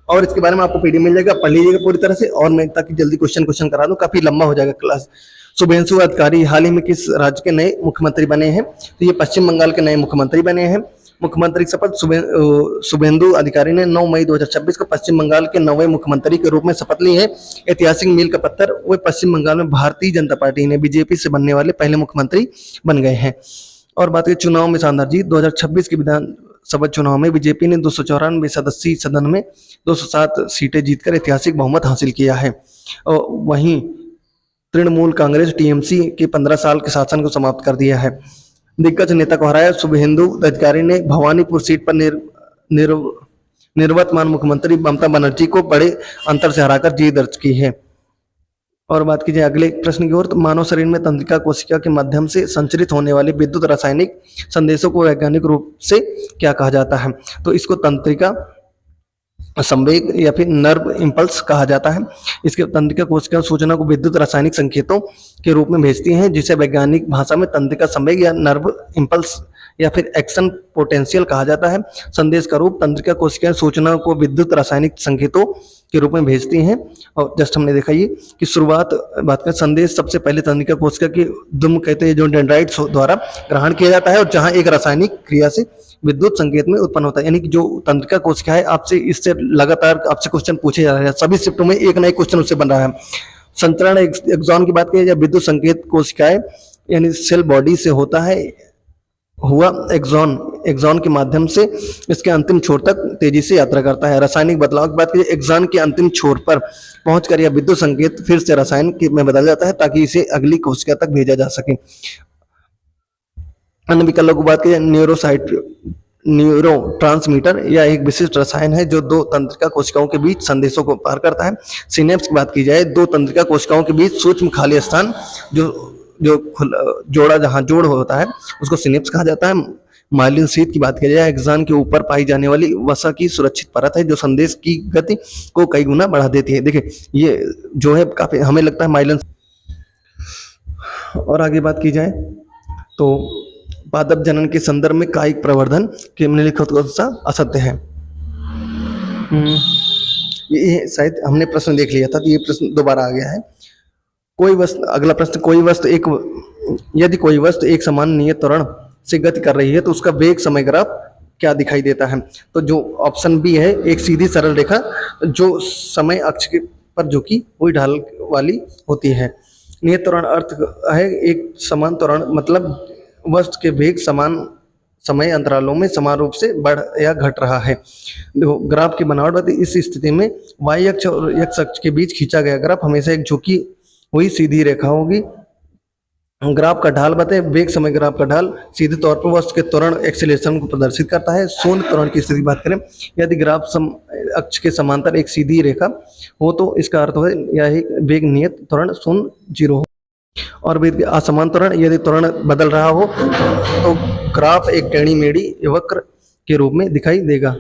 और इसके बारे में आपको पीडीएफ मिल जाएगा, पढ़ लीजिएगा पूरी तरह से। और मैं ताकि जल्दी क्वेश्चन करा दूं, काफी लंबा हो जाएगा क्लास। शुभेंदु अधिकारी हाल ही में किस राज्य के नए मुख्यमंत्री बने हैं? तो ये पश्चिम बंगाल के नए मुख्यमंत्री बने हैं। मुख्यमंत्री शपथ शुभेंदु अधिकारी ने 9 मई 2026 को पश्चिम बंगाल के नवे मुख्यमंत्री के रूप में शपथ ली है। ऐतिहासिक मील का पत्थर, वे पश्चिम बंगाल में भारतीय जनता पार्टी ने बीजेपी से बनने वाले पहले मुख्यमंत्री बन गए हैं। और बात करें चुनाव में शानदार जीत, 2026 की लोकसभा चुनाव में बीजेपी ने 294 सदस्यीय सदन में 207 सीटें जीतकर ऐतिहासिक बहुमत हासिल किया है। और वहीं तृणमूल कांग्रेस टीएमसी के 15 साल के शासन को समाप्त कर दिया है। दिग्गज नेता को हराया शुभेंदु अधिकारी ने भवानीपुर सीट पर निवर्तमान मुख्यमंत्री ममता बनर्जी को बड़े अंतर से हराकर जीत दर्ज की है। और बात कीजिए अगले प्रश्न की ओर, तो मानव शरीर में तंत्रिका कोशिका के माध्यम से संचरित होने वाले विद्युत रासायनिक संदेशों को वैज्ञानिक रूप से क्या कहा जाता है? तो इसको तंत्रिका संवेग या फिर नर्व इम्पल्स कहा जाता है। इसके तंत्रिका कोशिका सूचना को विद्युत रासायनिक संकेतों के रूप में भेजती हैं, जिसे वैज्ञानिक भाषा में तंत्रिका संवेग या नर्व इम्पल्स या फिर एक्शन पोटेंशियल कहा जाता है। संदेश का रूप तंत्रिका कोशिकाएं सूचना को विद्युत रासायनिक संकेतों के रूप में भेजती हैं। और जस्ट हमने देखा ये कि शुरुआत बात करें, संदेश सबसे पहले तंत्रिका कोशिका के दुम कहते हैं जो डेंड्राइट्स द्वारा ग्रहण किया जाता है, और जहां एक रासायनिक क्रिया से विद्युत संकेत में उत्पन्न होता है। यानी कि जो तंत्रिका कोशिका है, आपसे इससे लगातार आपसे क्वेश्चन पूछे जा रहे हैं, सभी शिफ्टों में एक ना एक क्वेश्चन उससे बन रहा है। संचरण एक्सॉन की बात करें या विद्युत संकेत कोशिकाएं यानी सेल बॉडी से होता है हुआ एक्सॉन के माध्यम से इसके अंतिम छोर तक तेजी से यात्रा करता है। रासायनिक बदलाव की बात करें, एक्सॉन के अंतिम छोर पर पहुंचकर यह विद्युत संकेत फिर से रसायन में बदल जाता है ताकि इसे अगली कोशिका तक भेजा जा सके। अन्य विकल्पों की बात करें, न्यूरो ट्रांसमीटर या एक विशिष्ट रसायन है जो दो तंत्रिका कोशिकाओं के बीच संदेशों को पार करता है। सिनेप्स की बात की जाए, दो तंत्रिका कोशिकाओं के बीच सूक्ष्म खाली स्थान जो जोड़ा जहां जोड़ होता है उसको सिनेप्स कहा जाता है। माइलिन शीथ की बात की जाए, एक्सॉन के ऊपर पाई जाने वाली वसा की सुरक्षित परत है जो संदेश की गति को कई गुना बढ़ा देती है। देखिए ये जो है काफी हमें लगता है माइलिन। और आगे बात की जाए तो पादप जनन के संदर्भ में कायिक प्रवर्धन के निम्नलिखित कौन सा असत्य है? ये शायद हमने प्रश्न देख लिया था, तो ये प्रश्न दोबारा आ गया है। कोई वस्तु, अगला प्रश्न, यदि कोई वस्तु एक समान नियत त्वरण से गति कर रही है तो उसका वेग समय ग्राफ क्या दिखाई देता है? तो जो ऑप्शन बी है, एक सीधी सरल रेखा जो समय अक्ष के पर झुकी हुई ढाल वाली होती है। नियत त्वरण अर्थ है एक समान त्वरण, मतलब वस्तु के वेग समान समय अंतरालों में समान रूप से बढ़ या घट रहा है। देखो ग्राफ की बनावट बताइए, इस स्थिति में y अक्ष और x अक्ष के बीच खींचा गया ग्राफ हमेशा एक झुकी हुई सीधी रेखा होगी। ग्राफ का ढाल बताए, वेग समय ग्राफ का ढाल सीधे तौर पर वस्तु के त्वरण एक्सीलरेशन को प्रदर्शित करता है। शून्य त्वरण की स्थिति की बात करें, यदि ग्राफ अक्ष के समांतर एक सीधी रेखा हो तो इसका अर्थ है यह एक वेग नियत त्वरण 0 हो। और वेग असमान त्वरण, यदि त्वरण बदल रहा हो तो ग्राफ एक टेढ़ी मेढ़ी वक्र के रूप में दिखाई देगा।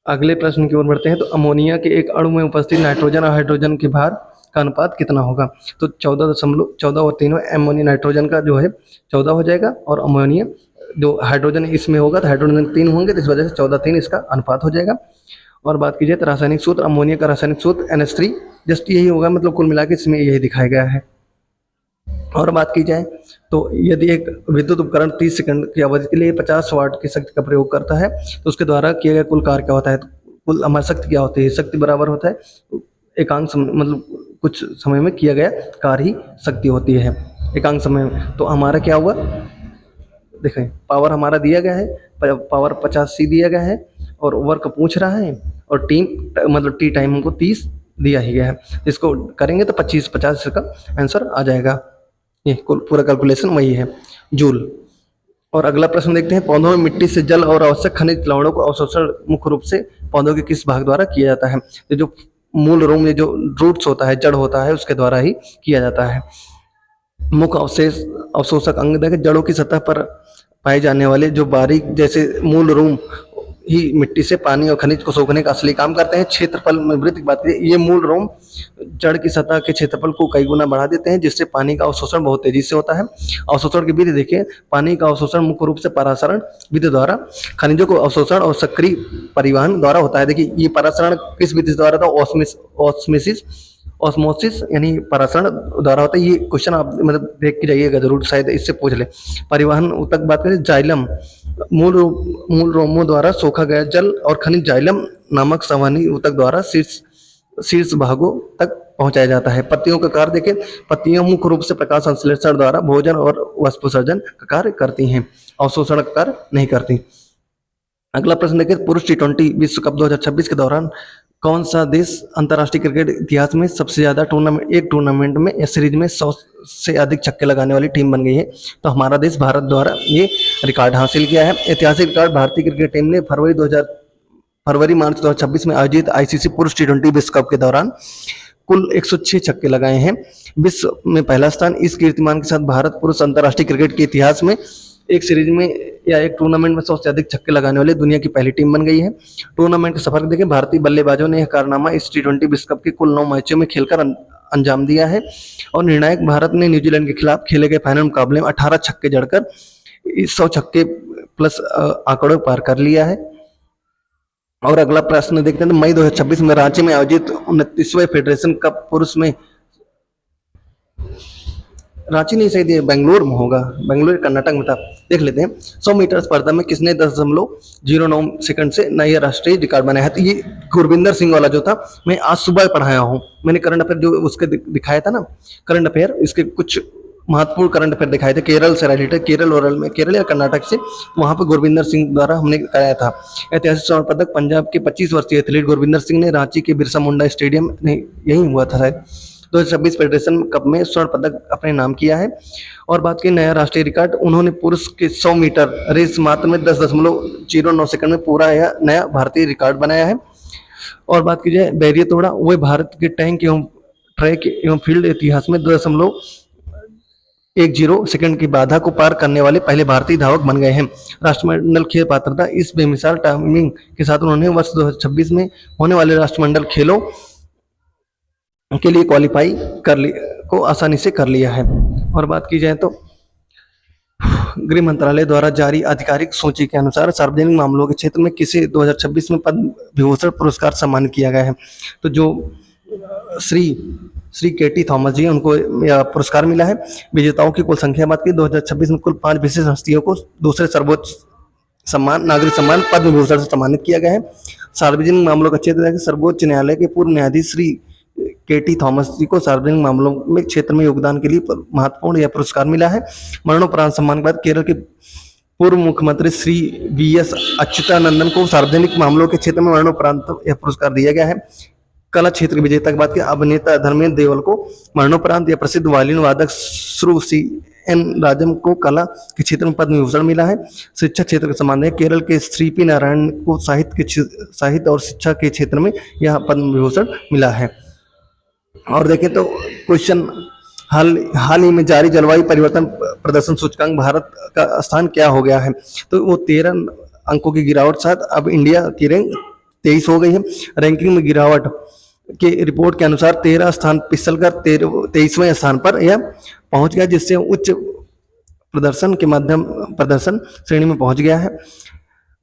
अगले प्रश्न की ओर बढ़ते हैं। तो अमोनिया के एक अणु में उपस्थित नाइट्रोजन और हाइड्रोजन के भार का अनुपात कितना होगा? तो 14.14 और 3 अमोनिया नाइट्रोजन का जो है 14 हो जाएगा, और अमोनिया जो हाइड्रोजन इसमें होगा तो हाइड्रोजन 3 होंगे, तो इस वजह से 14:3 इसका अनुपात हो जाएगा। और बात की जाए तो रासायनिक सूत्र, अमोनिया का रासायनिक सूत्र NH3 जस्ट यही होगा, मतलब कुल मिला के इसमें यही दिखाया गया है। और बात की जाए तो यदि एक विद्युत उपकरण 30 सेकंड की अवधि के लिए 50 वाट की शक्ति का प्रयोग करता है तो उसके द्वारा किया गया कुल कार्य क्या होता है? तो कुल हमारी शक्ति क्या होती है? शक्ति बराबर होता है एकांक समय, मतलब कुछ समय में किया गया कार्य ही शक्ति होती है एकांक समय में। तो हमारा क्या हुआ, देखें पावर हमारा दिया गया है, पावर 50C दिया गया है, और वर्क पूछ रहा है, और टी टाइम हमको 30 दिया ही गया है। इसको करेंगे तो 50 का आंसर आ जाएगा। ये पूरा कैलकुलेशन वही है, जूल। और अगला प्रश्न देखते हैं, पौधों में मिट्टी से जल और आवश्यक खनिज लवणों को अवशोषण मुख्य रूप से पौधों के किस भाग द्वारा किया जाता है? तो जो मूल रूम में जो रूट्स होता है, जड़ होता है, उसके द्वारा ही किया जाता है। मुख्य अवशोषक अंग देखें, जड़ों की सतह पर पाए जाने वाले जो बारीक जैसे मूल रूम ही मिट्टी से पानी और खनिज को सोखने का असली काम करते हैं। क्षेत्रफल में वृद्धि की बात करें, ये मूल रोम जड़ की सतह के क्षेत्रफल को कई गुना बढ़ा देते हैं, जिससे पानी का अवशोषण बहुत तेजी से होता है। अवशोषण की विधि देखिए, पानी का अवशोषण मुख्य रूप से परासरण विधि द्वारा, खनिजों को अवशोषण और सक्रिय परिवहन द्वारा होता है। देखिए ये परासरण किस विधि द्वारा था? ऑस्मोसिस यानी परासरण द्वारा होता है। ये क्वेश्चन आप मतलब देख के जाइएगा जरूर, शायद इससे पूछ ले। परिवहन तक बात करें, जाइलम मूल रोमों द्वारा सोखा गया जल और खनिज जाइलम नामक संवहनी ऊतक द्वारा शीर्ष भागों तक पहुंचाया जाता है। पत्तियों का कार्य देखें, पत्तियां मुख्य रूप से प्रकाश संश्लेषण द्वारा भोजन और वाष्पोत्सर्जन का कार्य करती हैं, अवशोषण का कार्य नहीं करती। अगला प्रश्न देखिए, पुरुष टी20 विश्व कप 2026 के दौरान कौन सा देश अंतर्राष्ट्रीय क्रिकेट इतिहास में सबसे ज्यादा टूर्नामेंट में या सीरीज में 100 से अधिक छक्के लगाने वाली टीम बन गई है? तो हमारा देश भारत द्वारा ये रिकॉर्ड हासिल किया है। ऐतिहासिक रिकॉर्ड, भारतीय क्रिकेट टीम ने फरवरी मार्च 2026 में आयोजित आईसीसी पुरुष टी20 विश्व कप के दौरान कुल 106 छक्के लगाए हैं, विश्व में पहला स्थान। इस कीर्तिमान के साथ भारत पुरुष अंतर्राष्ट्रीय क्रिकेट के इतिहास में एक सीरीज में या एक टूर्नामेंट में 100 से अधिक छक्के लगाने वाले दुनिया की पहली टीम बन गई है। टूर्नामेंट का सफर देखें, भारतीय बल्लेबाजों ने यह कारनामा इस टी20 विश्व कप के कुल 9 मैचों में खेलकर अंजाम दिया है और निर्णायक भारत ने न्यूजीलैंड के खिलाफ खेले गए फाइनल मुकाबले में 18 छक्के जड़कर 100 छक्के प्लस आंकड़ों पार कर लिया है। और अगला प्रश्न देखते हैं, मई 2026 में रांची में आयोजित 29वें फेडरेशन कप पुरुष में, रांची नहीं सही दिया, बेंगलोर में होगा, बेंगलोर कर्नाटक में था, देख लेते हैं। 100 मीटर स्पर्धा में किसने 10.09 सेकंड से नया राष्ट्रीय रिकॉर्ड बनाया है? तो ये गुरविंदर सिंह वाला जो था, मैं आज सुबह पढ़ाया हूँ, मैंने करंट अफेयर जो उसके दिखाया था ना, करंट अफेयर, इसके कुछ महत्वपूर्ण करंट अफेयर दिखाए थे केरल से रिलेटेड, केरल या कर्नाटक से, वहां पर गुरविंदर सिंह द्वारा हमने कराया था। ऐतिहासिक स्वर्ण पदक, पंजाब के 25 वर्षीय एथलीट गुरविंदर सिंह ने रांची के बिरसा मुंडा स्टेडियम, नहीं यही हुआ था शायद, 2026 फेडरेशन कप में स्वर्ण पदक अपने नाम किया है। और बात की नया राष्ट्रीय रिकॉर्ड, उन्होंने पुरुष के 100 मीटर रेस मात्र में 10.09 सेकंड में पूरा या नया भारतीय रिकॉर्ड बनाया है। और बात की जाए बैरियर तोड़ा, वह भारत के टैंक एवं ट्रैक एवं फील्ड इतिहास में 2.10 सेकंड की बाधा को पार करने वाले पहले भारतीय धावक बन गए हैं। राष्ट्रमंडल खेल पात्रता, इस बेमिसाल टाइमिंग के साथ उन्होंने वर्ष 2026 में होने वाले राष्ट्रमंडल खेलों के लिए क्वालिफाई को आसानी से कर लिया है। और बात की जाए तो गृह मंत्रालय द्वारा जारी आधिकारिक सूची के अनुसार सार्वजनिक मामलों के क्षेत्र में किसे 2026 में पद्म विभूषण पुरस्कार सम्मानित किया गया है? तो जो श्री केटी थॉमस जी, उनको यह पुरस्कार मिला है। विजेताओं की कुल संख्या बात की, 2026 में कुल 5 विशेष हस्तियों को दूसरे सर्वोच्च सम्मान, नागरिक सम्मान पद्म विभूषण से सम्मानित किया गया है। सार्वजनिक मामलों का क्षेत्र, सर्वोच्च न्यायालय के पूर्व न्यायाधीश श्री केटी थॉमस जी को सार्वजनिक मामलों में क्षेत्र में योगदान के लिए महत्वपूर्ण यह पुरस्कार मिला है। मरणोपरांत सम्मान के बाद केरल के पूर्व मुख्यमंत्री श्री वीएस अच्युतानंदन को सार्वजनिक मामलों के क्षेत्र में मरणोपरांत यह पुरस्कार दिया गया है। कला क्षेत्र के विजेता की बात की, अभिनेता धर्मेंद्र देवल को मरणोपरांत यह प्रसिद्ध वायलिन वादक श्री CN राजम को कला के क्षेत्र में पद्म विभूषण मिला है। शिक्षा क्षेत्र का सम्मान है, केरल के श्री P नारायण को साहित्य और शिक्षा के क्षेत्र में यह पद्म विभूषण मिला है। और देखें तो क्वेश्चन, हाल ही में जारी जलवायु परिवर्तन प्रदर्शन सूचकांक भारत का स्थान क्या हो गया है? तो वो 13 अंकों की गिरावट साथ अब इंडिया की रैंक 23 हो गई है। रैंकिंग में गिरावट के रिपोर्ट के अनुसार 13 स्थान फिसलकर 23वें स्थान पर यह पहुंच गया, जिससे उच्च प्रदर्शन श्रेणी में पहुंच गया है।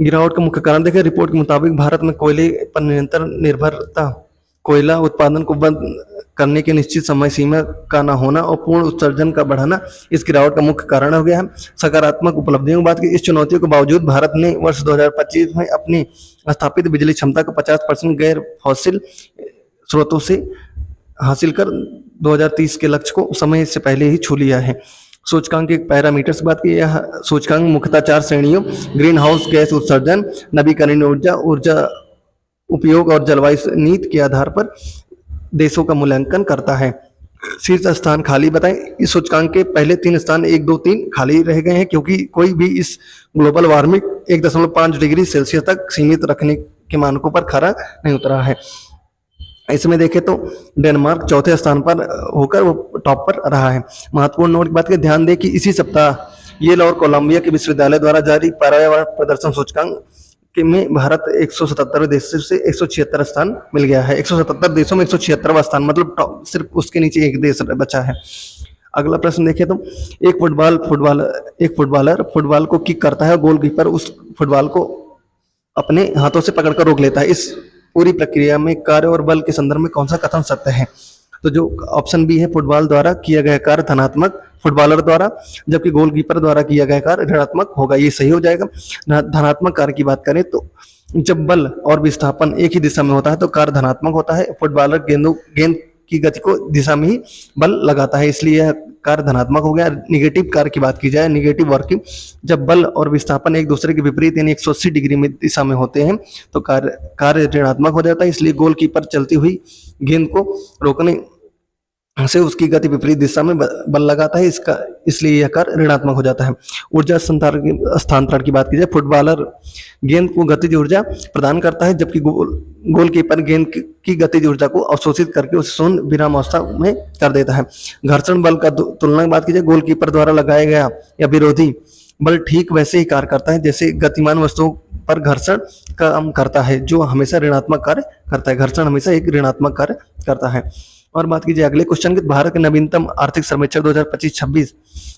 गिरावट का मुख्य कारण देखें, रिपोर्ट के मुताबिक भारत में कोयले पर निरंतर निर्भरता, कोयला उत्पादन को बंद करने की निश्चित समय सीमा का न होना और पूर्ण उत्सर्जन का बढ़ाना इस गिरावट का मुख्य कारण हो गया है। सकारात्मक उपलब्धियों की बात की, इस चुनौतियों के बावजूद भारत ने वर्ष 2025 में अपनी स्थापित बिजली क्षमता को 50% गैर फॉसिल स्रोतों से हासिल कर 2030 के लक्ष्य को समय से पहले ही छू लिया है। सूचकांक के पैरामीटर्स की बात की, यह सूचकांक मुख्यतः 4 श्रेणियों, ग्रीन हाउस गैस उत्सर्जन, नवीकरणीय ऊर्जा उपयोग और जलवायु नीति के आधार पर देशों का मूल्यांकन करता है। शीर्ष स्थान खाली बताएं, इस सूचकांक के पहले 3 स्थान 1, 2, 3 खाली रह गए हैं, क्योंकि कोई भी इस ग्लोबल वार्मिंग 1.5 डिग्री सेल्सियस तक सीमित रखने के मानकों पर खरा नहीं उतरा है। इसमें देखें तो डेनमार्क चौथे स्थान पर होकर वो टॉप पर रहा है। महत्वपूर्ण नोट की बात करें, ध्यान दें कि इसी सप्ताह येल और कोलंबिया के विश्वविद्यालय द्वारा जारी पर्यावरण प्रदर्शन सूचकांक में भारत 177वें देश से 176 स्थान मिल गया है। 177 देशों में 176वां स्थान, मतलब सिर्फ उसके नीचे एक देश बचा है। अगला प्रश्न देखें तो एक फुटबॉलर फुटबॉल को किक करता है, गोलकीपर उस फुटबॉल को अपने हाथों से पकड़कर रोक लेता है। इस पूरी प्रक्रिया में कार्य और बल के संदर्भ में कौन सा कथन सत्य है? तो जो ऑप्शन बी है, फुटबॉल द्वारा किया गया कार्य धनात्मक, फुटबॉलर द्वारा, जबकि गोलकीपर द्वारा किया गया कार्य ऋणात्मक होगा, ये सही हो जाएगा। धनात्मक कार्य की बात करें तो जब बल और विस्थापन एक ही दिशा में होता है तो कार्य धनात्मक होता है। फुटबॉलर गेंद की गति को दिशा में ही बल लगाता है, इसलिए यह कार्य धनात्मक हो गया। निगेटिव कार्य की बात की जाए, निगेटिव वर्किंग, जब बल और विस्थापन एक दूसरे के विपरीत यानी 180 डिग्री में दिशा में होते हैं तो कार्य कार्य ऋणात्मक हो जाता है। इसलिए गोलकीपर चलती हुई गेंद को रोकने से उसकी गति विपरीत दिशा में बल लगाता है, इसका इसलिए यह कार्य ऋणात्मक हो जाता है। ऊर्जा स्थानांतरण की बात की जाए, फुटबॉलर गेंद को गतिज ऊर्जा प्रदान करता है, जबकि गोलकीपर गेंद की गतिज ऊर्जा को अवशोषित करके उसे शून्य विराम अवस्था में कर देता है। घर्षण बल का तुलना की बात की जाए, गोलकीपर द्वारा लगाया गया या विरोधी बल ठीक वैसे ही कार्य करता है जैसे गतिमान वस्तुओं पर घर्षण काम करता है, जो हमेशा ऋणात्मक कार्य करता है। घर्षण हमेशा एक ऋणात्मक कार्य करता है। और बात कीजिए अगले क्वेश्चन की, भारत के नवीनतम आर्थिक सर्वेक्षण 2025-26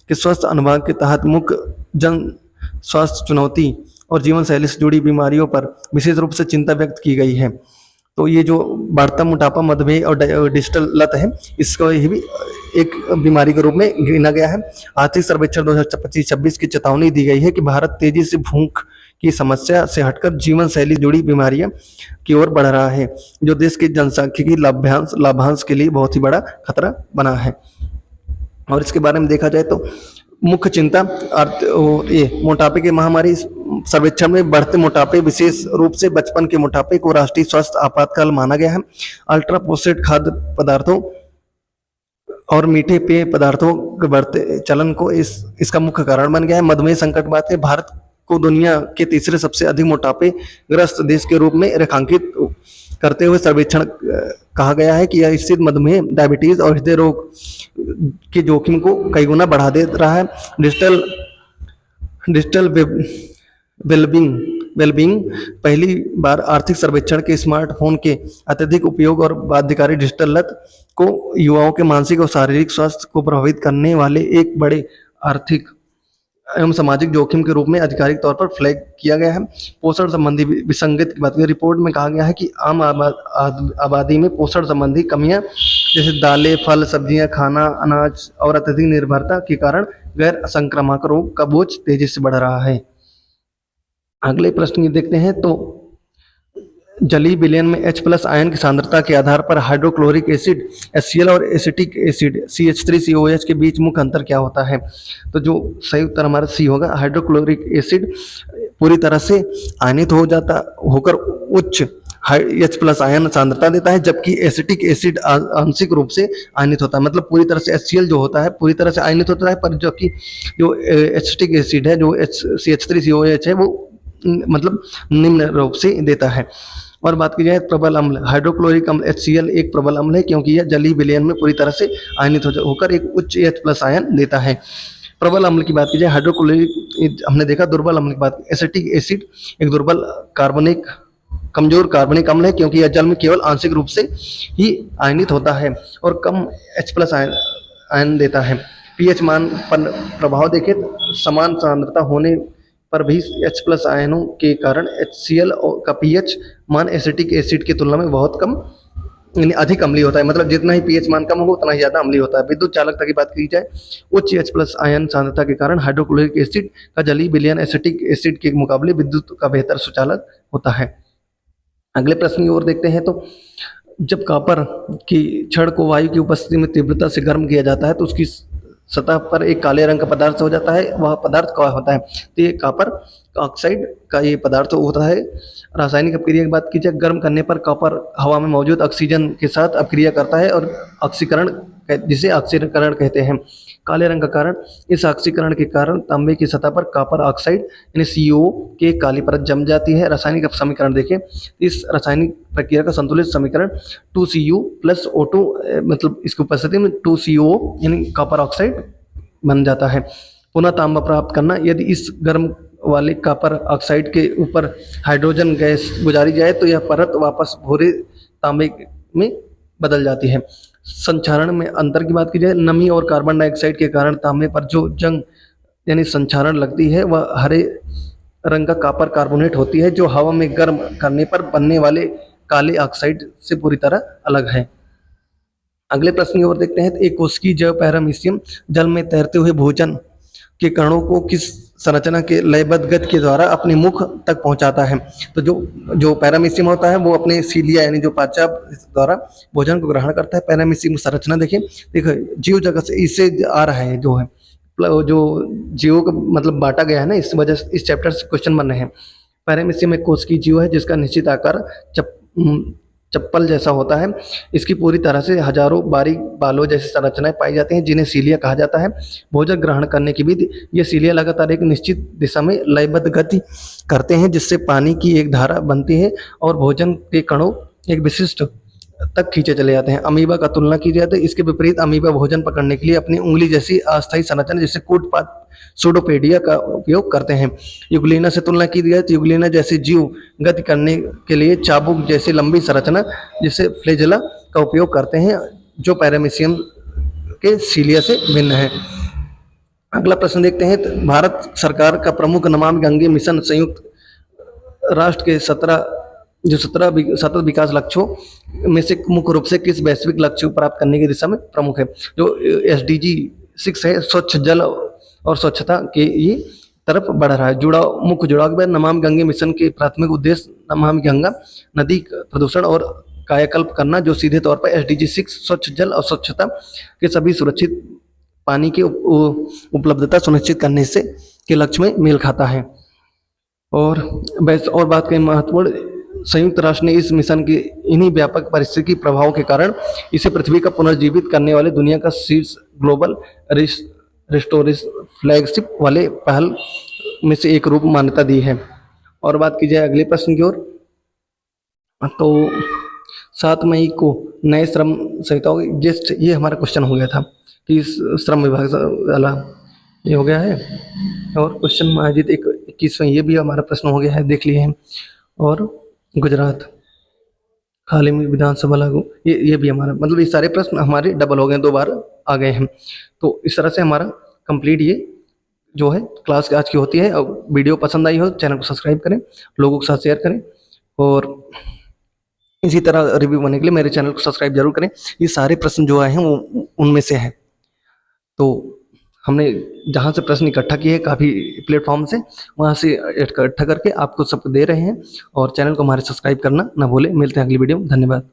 के स्वास्थ्य अनुभाग के तहत मुख्य जन स्वास्थ्य चुनौती और जीवन शैली से जुड़ी बीमारियों पर विशेष रूप से चिंता व्यक्त की गई है। तो ये जो बढ़ता मोटापा, मधुमेह और डिजिटल लत है, इसको ये भी एक बीमारी के रूप में गिना गया है। आर्थिक सर्वेक्षण 2025-26 की चेतावनी दी गई है कि भारत तेजी से भूख की समस्या से हटकर जीवन शैली जुड़ी बीमारियां की ओर बढ़ रहा है, जो देश की जनसांख्यिकी लाभांश के लिए बहुत ही बड़ा खतरा बना है। और इसके बारे में देखा जाए तो मुख्य चिंता ये मोटापे की महामारी सर्वेक्षण में बढ़ते मोटापे, विशेष रूप से बचपन के मोटापे को राष्ट्रीय स्वास्थ्य आपातकाल माना गया है। अल्ट्रा प्रोसेस्ड खाद्य पदार्थों और मीठे पेय पदार्थों के बढ़ते चलन को इसका मुख्य कारण बन गया है। मधुमेह संकट बात है, भारत को दुनिया के तीसरे सबसे अधिक मोटापे ग्रस्त देश के रूप में रेखांकित करते हुए सर्वेक्षण कहा गया है कि यह स्थिति मधुमेह, डायबिटीज और हृदय रोग के जोखिम को कई गुना बढ़ा दे रहा है। डिजिटल वेलबींग पहली बार आर्थिक सर्वेक्षण के स्मार्टफोन के अत्यधिक उपयोग और बाध्यकारी डिजिटल लत को युवाओं के मानसिक और शारीरिक स्वास्थ्य को प्रभावित करने वाले एक बड़े आर्थिक एवं सामाजिक जोखिम के रूप में आधिकारिक तौर पर फ्लैग किया गया है। पोषण संबंधी विसंगति की बात करें, रिपोर्ट में कहा गया है कि आम आबादी में पोषण संबंधी कमियां जैसे दालें, फल, सब्जियां खाना, अनाज और अत्यधिक निर्भरता के कारण गैर संक्रामक रोग का बोझ तेजी से बढ़ रहा है। अगले प्रश्न की देखते हैं तो जलीय विलयन में H+ आयन की सांद्रता के आधार पर हाइड्रोक्लोरिक एसिड HCl और एसिटिक एसिड CH3COOH के बीच मुख्य अंतर क्या होता है? तो जो सही उत्तर हमारा सी होगा। हाइड्रोक्लोरिक एसिड पूरी तरह से आयनित होकर उच्च H+ आयन सांद्रता देता है, जबकि एसिटिक एसिड आंशिक रूप से आयनित होता है। मतलब पूरी तरह से HCl जो होता है पूरी तरह से आयनित होता है, पर जबकि जो एसिटिक एसिड है जो CH3COOH है वो मतलब निम्न रूप से देता है। और बात की जाए प्रबल अम्ल, हाइड्रोक्लोरिक अम्ल HCl एक प्रबल अम्ल है क्योंकि यह जलीय विलयन में पूरी तरह से आयनित होकर एक उच्च H+ आयन देता है। प्रबल अम्ल की बात की जाए, हाइड्रोक्लोरिक हमने देखा। दुर्बल अम्ल की बात, एसिटिक एसिड एक दुर्बल कमजोर कार्बनिक अम्ल है क्योंकि यह जल में केवल आंशिक रूप से ही आयनित होता है और कम H+ आयन देता है। pH मान पर प्रभाव देखें, समान सांद्रता होने पर भी H+ आयनों के कारण HCl का pH मान एसिटिक एसिड की तुलना में बहुत कम यानी अधिक अम्लीय होता है। मतलब जितना ही pH मान कम होगा उतना ही ज्यादा अम्लीय होता है। विद्युत चालकता की बात की जाए, उच्च H+ आयन सांद्रता के कारण हाइड्रोक्लोरिक एसिड का जलीय विलयन एसिटिक एसिड के मुकाबले विद्युत का बेहतर सुचालक होता है। अगले प्रश्न की ओर देखते हैं तो जब कॉपर की छड़ को वायु की उपस्थिति में तीव्रता से गर्म किया जाता है तो उसकी सतह पर एक काले रंग का पदार्थ हो जाता है। वह पदार्थ क्या होता है? तो ये कॉपर ऑक्साइड का ये पदार्थ होता है। रासायनिक अपक्रिया की बात की जाए, गर्म करने पर कॉपर हवा में मौजूद ऑक्सीजन के साथ अपक्रिया करता है और ऑक्सीकरण, जिसे ऑक्सीकरण कहते हैं। काले रंग का कारण, इस ऑक्सीकरण के कारण तांबे की सतह पर कॉपर ऑक्साइड यानी CO की काली परत जम जाती है। रासायनिक समीकरण देखें, इस रासायनिक प्रक्रिया का संतुलित समीकरण 2Cu + O2 मतलब इसकी उपस्थिति में 2CO यानी कॉपर ऑक्साइड बन जाता है। पुनः तांबा प्राप्त करना, यदि इस गर्म वाले कॉपर ऑक्साइड के ऊपर हाइड्रोजन गैस गुजारी जाए तो यह परत वापस भूरे तांबे में बदल जाती है। संक्षारण में अंतर की बात की जाए, नमी और कार्बन डाइऑक्साइड के कारण तांबे पर जो जंग यानी संक्षारण लगती है वह हरे रंग का कॉपर कार्बोनेट होती है, जो हवा में गर्म करने पर बनने वाले काले ऑक्साइड से पूरी तरह अलग है। अगले प्रश्न की ओर देखते हैं। एक कोशिकीय जैव पैरामीशियम जल में तैरते हुए भोजन के कणों को किस संरचना के लयबद्ध गति के द्वारा अपने मुख तक पहुंचाता है। तो जो जो पैरामीशियम होता है वो अपने सीलिया यानी जो पाचक द्वारा भोजन को ग्रहण करता है। पैरामीशियम संरचना देखिए, देखो जीव जगत से इससे आ रहा है जो है जो जीवों का मतलब बांटा गया है ना, इस वजह से इस चैप्टर से क्वेश्चन बन रहे हैं। पैरामीशियम एक कोशिकीय जीव है जिसका निश्चित आकार चप्पल जैसा होता है। इसकी पूरी तरह से हजारों बारीक बालों जैसी संरचनाएं पाई जाती हैं जिन्हें सीलिया कहा जाता है। भोजन ग्रहण करने की विधि, ये सीलिया लगातार एक निश्चित दिशा में लयबद्ध गति करते हैं जिससे पानी की एक धारा बनती है और भोजन के कणों एक विशिष्ट तक खींचे चले जाते हैं। अमीबा का तुलना की जाए तो इसके विपरीत अमीबा भोजन पकड़ने के लिए अपनी उंगली जैसी अस्थायी संरचना जैसे कूटपात सूडोपेडिया का उपयोग करते हैं। युगलिना से तुलना की जाए तो युगलिना जैसे जीव गति करने के लिए चाबुक जैसी लंबी संरचना जिसे फ्लेजेला का उपयोग करते हैं जो पैरामीशियम के सीलिया से भिन्न है। अगला प्रश्न देखते हैं। तो भारत सरकार का प्रमुख नमामि गंगे मिशन संयुक्त राष्ट्र के 17 सतत विकास लक्ष्यों में से मुख्य रूप से किस वैश्विक लक्ष्य को प्राप्त करने की दिशा में प्रमुख है? जो SDG 6 है, स्वच्छ जल और स्वच्छता के ये तरफ बढ़ रहा है। मुख्य जुड़ाव के बाद नमामि गंगे मिशन के प्राथमिक उद्देश्य नमामि गंगा नदी प्रदूषण और कायाकल्प करना जो सीधे तौर पर SDG 6 स्वच्छ जल और स्वच्छता के सभी सुरक्षित पानी की उपलब्धता सुनिश्चित करने से के लक्ष्य में मेल खाता है। और बात करें महत्वपूर्ण, संयुक्त राष्ट्र ने इस मिशन के इन्हीं व्यापक पारिस्थितिकी प्रभावों के कारण इसे पृथ्वी का पुनर्जीवित करने वाले दुनिया का शीर्ष ग्लोबल रिस्टोरेशन फ्लैगशिप वाले पहल में से एक रूप मान्यता दी है। और बात की जाए अगले प्रश्न की ओर, तो 7 मई को नए श्रम संहिताओं जस्ट ये हमारा क्वेश्चन हो गया था कि श्रम विभाग वाला ये हो गया है। और क्वेश्चन महाजित 21वें ये भी हमारा प्रश्न हो गया है, देख लिए हैं। और गुजरात हाल ही में विधानसभा लागू, ये भी हमारा मतलब ये सारे प्रश्न हमारे डबल हो गए, 2 बार आ गए हैं। तो इस तरह से हमारा कंप्लीट ये जो है क्लास आज की होती है। और वीडियो पसंद आई हो चैनल को सब्सक्राइब करें, लोगों के साथ शेयर करें और इसी तरह रिव्यू बनने के लिए मेरे चैनल को सब्सक्राइब जरूर करें। ये सारे प्रश्न जो आए हैं वो उनमें से हैं। तो हमने जहाँ से प्रश्न इकट्ठा किए हैं काफ़ी प्लेटफॉर्म से, वहाँ से इकट्ठा करके आपको सब दे रहे हैं। और चैनल को हमारे सब्सक्राइब करना ना भूलें। मिलते हैं अगली वीडियो में, धन्यवाद।